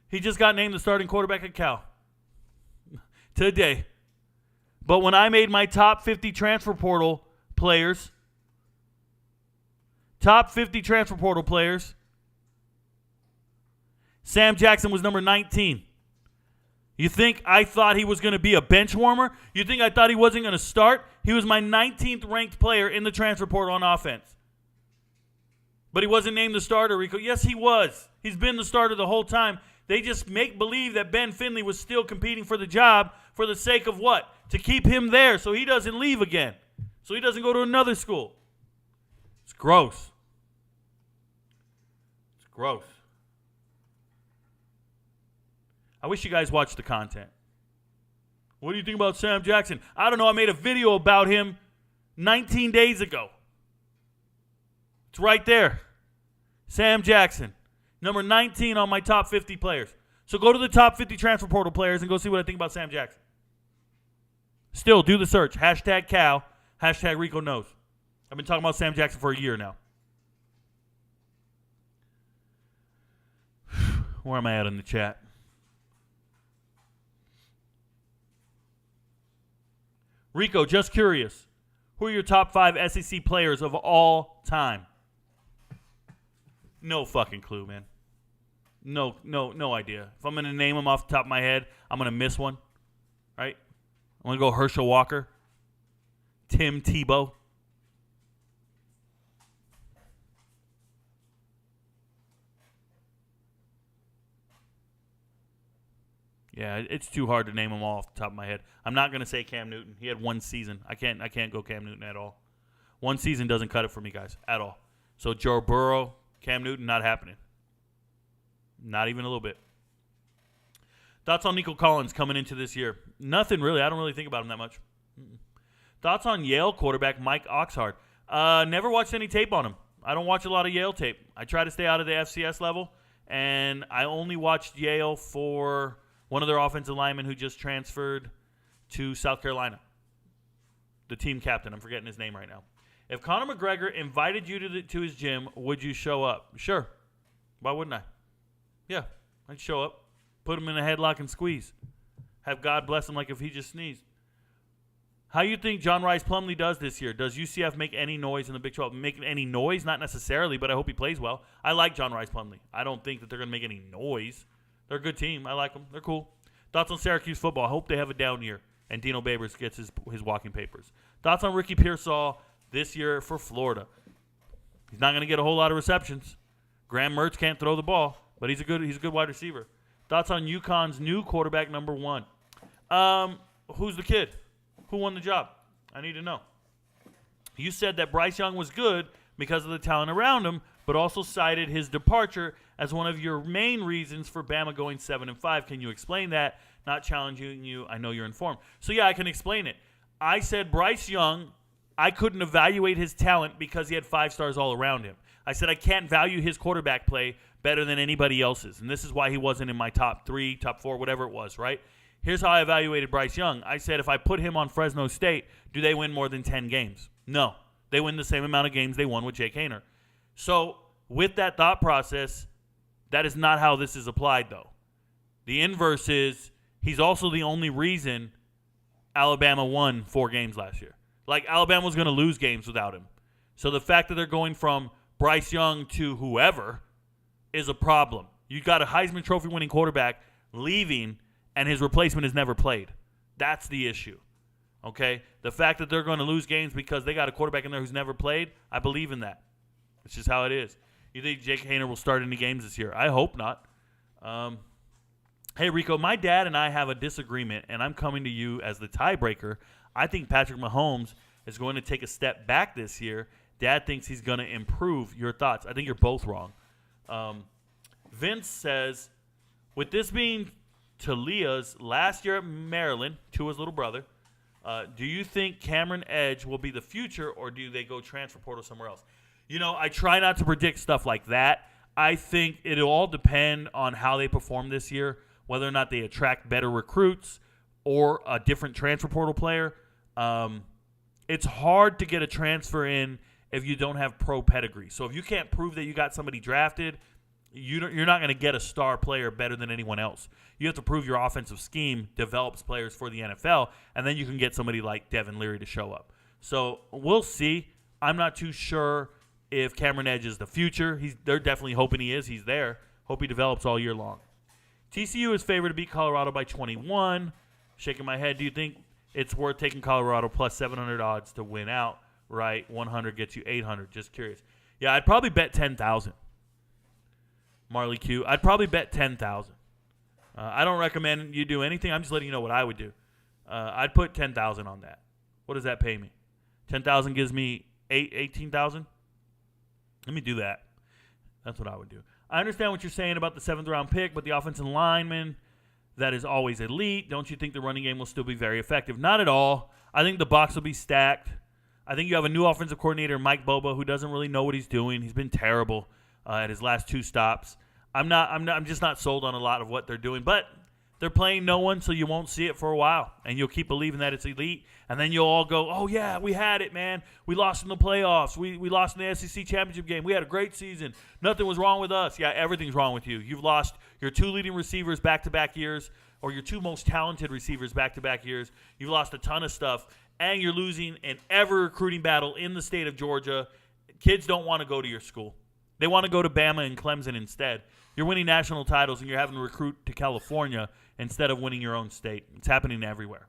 He just got named the starting quarterback at Cal today. But when I made my top 50 transfer portal players, Sam Jackson was number 19. You think I thought he was going to be a bench warmer? You think I thought he wasn't going to start? He was my 19th ranked player in the transfer portal on offense. But he wasn't named the starter, Rico. Yes, he was. He's been the starter the whole time. They just make believe that Ben Finley was still competing for the job for the sake of what? To keep him there so he doesn't leave again. So he doesn't go to another school. It's gross. It's gross. I wish you guys watched the content. What do you think about Sam Jackson? I don't know. I made a video about him 19 days ago. It's right there. Sam Jackson, number 19 on my top 50 players. So go to the top 50 transfer portal players and go see what I think about Sam Jackson. Still, do the search. Hashtag Cal. Hashtag Rico Knows. I've been talking about Sam Jackson for a year now. Where am I at in the chat? Rico, just curious. Who are your top 5 SEC players of all time? No fucking clue, man. No idea. If I'm going to name them off the top of my head, I'm going to miss one. Right? I'm going to go Herschel Walker. Tim Tebow. Yeah, it's too hard to name them all off the top of my head. I'm not going to say Cam Newton. He had one season. I can't go Cam Newton at all. One season doesn't cut it for me, guys, at all. So Joe Burrow, Cam Newton, not happening. Not even a little bit. Thoughts on Nico Collins coming into this year? Nothing really. I don't really think about him that much. Thoughts on Yale quarterback Mike Oxhard? Never watched any tape on him. I don't watch a lot of Yale tape. I try to stay out of the FCS level, and I only watched Yale for one of their offensive linemen who just transferred to South Carolina. The team captain. I'm forgetting his name right now. If Conor McGregor invited you to his gym, would you show up? Sure. Why wouldn't I? Yeah, I'd show up. Put him in a headlock and squeeze. Have God bless him like if he just sneezed. How you think John Rice Plumlee does this year? Does UCF make any noise in the Big 12? Make any noise? Not necessarily, but I hope he plays well. I like John Rice Plumlee. I don't think that they're going to make any noise. They're a good team. I like them. They're cool. Thoughts on Syracuse football? I hope they have a down year and Dino Babers gets his walking papers. Thoughts on Ricky Pearsall this year for Florida? He's not going to get a whole lot of receptions. Graham Mertz can't throw the ball, but he's a good wide receiver. Thoughts on UConn's new quarterback number 1? Who's the kid? Who won the job? I need to know. You said that Bryce Young was good because of the talent around him, but also cited his departure as one of your main reasons for Bama going 7-5. Can you explain that? Not challenging you. I know you're informed. So, yeah, I can explain it. I said Bryce Young, I couldn't evaluate his talent because he had 5 stars all around him. I said I can't value his quarterback play better than anybody else's, and this is why he wasn't in my top 3, top 4, whatever it was, right? Here's how I evaluated Bryce Young. I said if I put him on Fresno State, do they win more than 10 games? No. They win the same amount of games they won with Jake Haener. So with that thought process, that is not how this is applied, though. The inverse is he's also the only reason Alabama won 4 games last year. Like, Alabama was going to lose games without him. So the fact that they're going from Bryce Young to whoever is a problem. You got a Heisman Trophy winning quarterback leaving, and his replacement has never played. That's the issue. Okay? The fact that they're going to lose games because they got a quarterback in there who's never played, I believe in that. It's just how it is. You think Jake Haener will start any games this year? I hope not. Hey, Rico, my dad and I have a disagreement, and I'm coming to you as the tiebreaker. I think Patrick Mahomes is going to take a step back this year. Dad thinks he's going to improve. Your thoughts? I think you're both wrong. Vince says, with this being Talia's last year at Maryland, Tua's little brother, do you think Cameron Edge will be the future, or do they go transfer portal somewhere else? You know, I try not to predict stuff like that. I think it'll all depend on how they perform this year, whether or not they attract better recruits or a different transfer portal player. It's hard to get a transfer in if you don't have pro pedigree. So if you can't prove that you got somebody drafted, you're not going to get a star player better than anyone else. You have to prove your offensive scheme develops players for the NFL, and then you can get somebody like Devin Leary to show up. So we'll see. I'm not too sure if Cameron Edge is the future. They're definitely hoping he is. He's there. Hope he develops all year long. TCU is favored to beat Colorado by 21. Shaking my head. Do you think it's worth taking Colorado plus 700 odds to win out? Right, 100 gets you 800. Just curious. Yeah, I'd probably bet 10,000. Marley Q. I'd probably bet 10,000. I don't recommend you do anything. I'm just letting you know what I would do. I'd put 10,000 on that. What does that pay me? 10,000 gives me 18,000. Let me do that. That's what I would do. I understand what you're saying about the 7th round pick, but the offensive lineman, that is always elite. Don't you think the running game will still be very effective? Not at all. I think the box will be stacked. I think you have a new offensive coordinator, Mike Bobo, who doesn't really know what he's doing. He's been terrible at his last 2 stops. I'm just not sold on a lot of what they're doing, but they're playing no one, so you won't see it for a while, and you'll keep believing that it's elite, and then you'll all go, oh, yeah, we had it, man. We lost in the playoffs. We lost in the SEC championship game. We had a great season. Nothing was wrong with us. Yeah, everything's wrong with you. You've lost your 2 leading receivers back-to-back years, or your 2 most talented receivers back-to-back years. You've lost a ton of stuff, and you're losing an ever recruiting battle in the state of Georgia. Kids don't want to go to your school. They want to go to Bama and Clemson instead. You're winning national titles, and you're having to recruit to California instead of winning your own state. It's happening everywhere.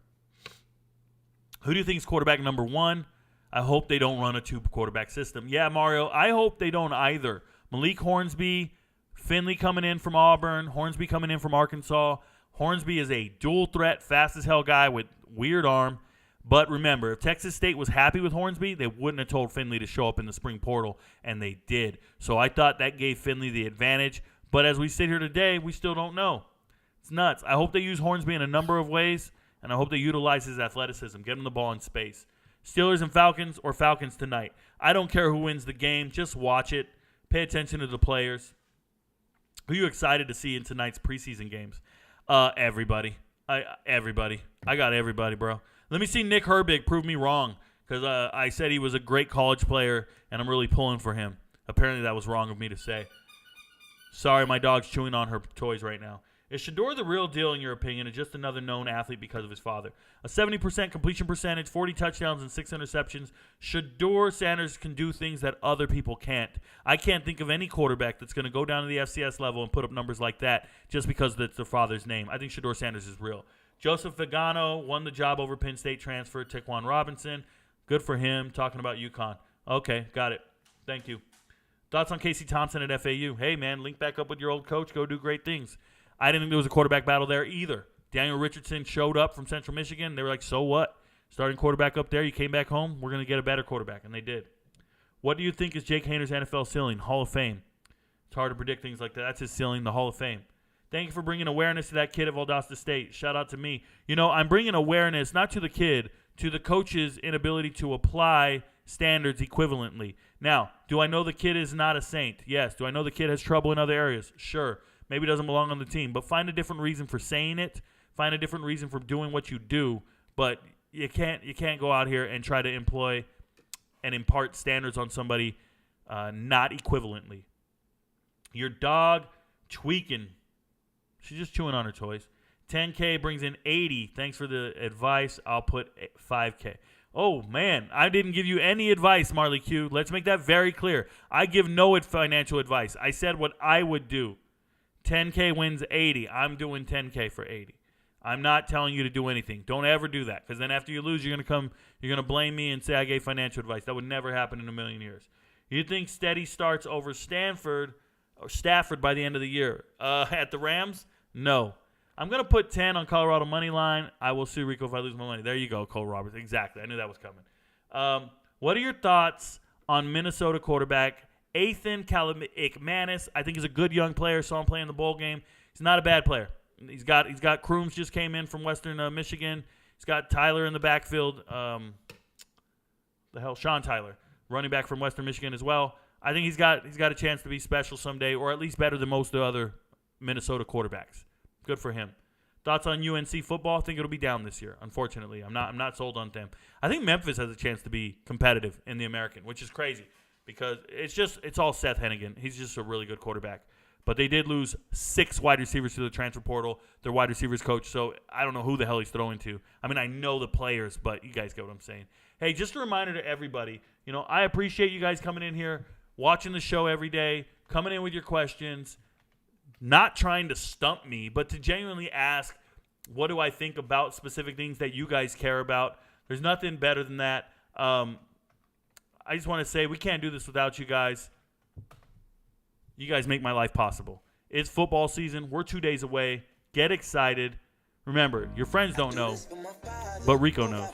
Who do you think is quarterback number 1? I hope they don't run a 2-quarterback system. Yeah, Mario, I hope they don't either. Malik Hornsby, Finley coming in from Auburn, Hornsby coming in from Arkansas. Hornsby is a dual threat, fast as hell guy with weird arm. But remember, if Texas State was happy with Hornsby, they wouldn't have told Finley to show up in the spring portal, and they did. So I thought that gave Finley the advantage. But as we sit here today, we still don't know. It's nuts. I hope they use Hornsby in a number of ways, and I hope they utilize his athleticism, get him the ball in space. Steelers and Falcons or Falcons tonight. I don't care who wins the game. Just watch it. Pay attention to the players. Who are you excited to see in tonight's preseason games? Everybody. Everybody. I got everybody, bro. Let me see Nick Herbig prove me wrong, because I said he was a great college player, and I'm really pulling for him. Apparently that was wrong of me to say. Sorry, my dog's chewing on her toys right now. Is Shedeur the real deal in your opinion, or just another known athlete because of his father? A 70% completion percentage, 40 touchdowns, and 6 interceptions. Shedeur Sanders can do things that other people can't. I can't think of any quarterback that's going to go down to the FCS level and put up numbers like that just because that's their father's name. I think Shedeur Sanders is real. Joseph Vigano won the job over Penn State transfer. Taquan Robinson, good for him. Talking about UConn. Okay, got it. Thank you. Thoughts on Casey Thompson at FAU? Hey, man, link back up with your old coach. Go do great things. I didn't think there was a quarterback battle there either. Daniel Richardson showed up from Central Michigan. They were like, so what? Starting quarterback up there. You came back home. We're going to get a better quarterback, and they did. What do you think is Jake Hayner's NFL ceiling? Hall of Fame. It's hard to predict things like that. That's his ceiling, the Hall of Fame. Thank you for bringing awareness to that kid at Valdosta State. Shout out to me. You know, I'm bringing awareness not to the kid, to the coach's inability to apply standards equivalently. Now, do I know the kid is not a saint? Yes. Do I know the kid has trouble in other areas? Sure. Maybe doesn't belong on the team. But find a different reason for saying it. Find a different reason for doing what you do. But you can't go out here and try to employ and impart standards on somebody not equivalently. Your dog tweaking. She's just chewing on her toys. 10K brings in 80. Thanks for the advice. I'll put 5K. Oh, man. I didn't give you any advice, Marley Q. Let's make that very clear. I give no financial advice. I said what I would do. 10K wins 80. I'm doing 10K for 80. I'm not telling you to do anything. Don't ever do that, because then after you lose, you're going to blame me and say I gave financial advice. That would never happen in a million years. You think Steady starts over Stafford by the end of the year? At the Rams? No. I'm going to put 10 on Colorado money line. I will sue Rico if I lose my money. There you go, Cole Roberts. Exactly. I knew that was coming. What are your thoughts on Minnesota quarterback Ethan Kaliakmanis? I think he's a good young player. Saw him play in the bowl game. He's not a bad player. He's got Crooms just came in from Western Michigan. He's got Tyler in the backfield. Sean Tyler, running back from Western Michigan as well. I think he's got a chance to be special someday, or at least better than most of the other Minnesota quarterbacks. Good for him. Thoughts on UNC football? I think it'll be down this year, unfortunately. I'm not sold on them. I think Memphis has a chance to be competitive in the American, which is crazy because it's all Seth Hennigan. He's just a really good quarterback. But they did lose 6 wide receivers to the transfer portal, their wide receivers coach, so I don't know who the hell he's throwing to. I mean, I know the players, but you guys get what I'm saying. Hey, just a reminder to everybody, I appreciate you guys coming in here, watching the show every day, coming in with your questions, not trying to stump me, but to genuinely ask, what do I think about specific things that you guys care about? There's nothing better than that. I just want to say we can't do this without you guys. You guys make my life possible. It's football season. We're 2 days away. Get excited. Remember, your friends don't know, but Rico knows.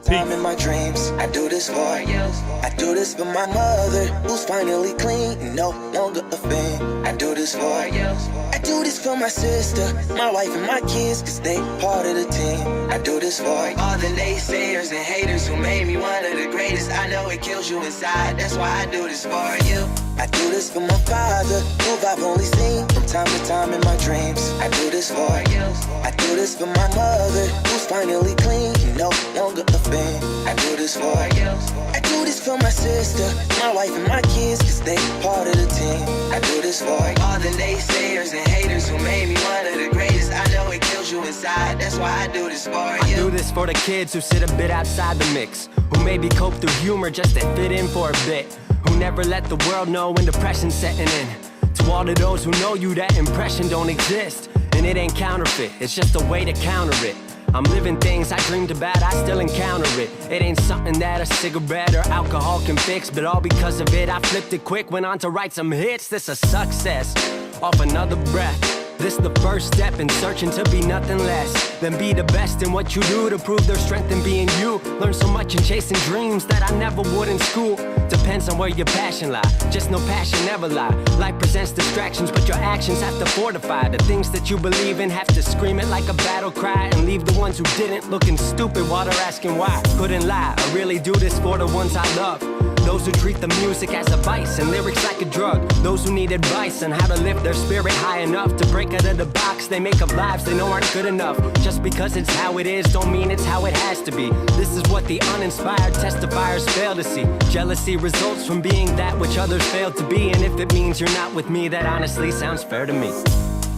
Time in my dreams, I do this for you. I do this for my mother, who's finally clean, no longer a fan. I do this for you. I do this for my sister, my wife and my kids, cause they part of the team. I do this for all the naysayers and haters who made me one of the greatest. I know it kills you inside, that's why I do this for you. I do this for my father, who I've only seen from time to time in my dreams. I do this for you. I do this for my mother, who's finally clean, no longer a fan. I do this for you. I do this for my sister, my wife and my kids, cause they part of the team. I do this for all the naysayers and haters who made me one of the greatest. I know it kills you inside, that's why I I do this for I you. do this for the kids who sit a bit outside the mix, who maybe cope through humor just to fit in for a bit, who never let the world know when depression's setting in. To all of those who know you, that impression don't exist, and it ain't counterfeit, it's just a way to counter it. I'm living things I dreamed about, I still encounter it. It ain't something that a cigarette or alcohol can fix, but all because of it, I flipped it quick, went on to write some hits. This a success, off another breath. This the first step in searching to be nothing less than be the best in what you do to prove their strength in being you. Learn so much in chasing dreams that I never would in school. Depends on where your passion lie, just no passion never lie. Life presents distractions, but your actions have to fortify the things that you believe in. Have to scream it like a battle cry and leave the ones who didn't looking stupid while they're asking why. Couldn't lie, I really do this for the ones I love, those who treat the music as a vice and lyrics like a drug. Those who need advice on how to lift their spirit high enough to break out of the box they make up lives they know aren't good enough. Just because it's how it is don't mean it's how it has to be. This is what the uninspired testifiers fail to see. Jealousy results from being that which others fail to be, and if it means you're not with me, that honestly sounds fair to me.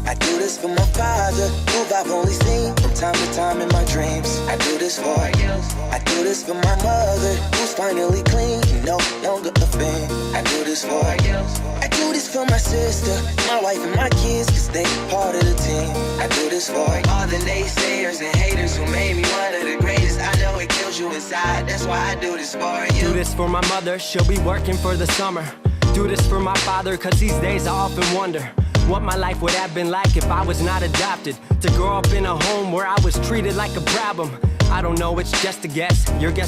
I do this for my father, who I've only seen from time to time in my dreams. I do this for you. I do this for my mother, who's finally clean, no longer a fiend. I do this for you. I do this for my sister, my wife and my kids, cause they part of the team. I do this for all the naysayers and haters who made me one of the greatest. I know it kills you inside, that's why I do this for you. Do this for my mother, she'll be working for the summer. Do this for my father, cause these days I often wonder what my life would have been like if I was not adopted. To grow up in a home where I was treated like a problem. I don't know, it's just a guess. Your guess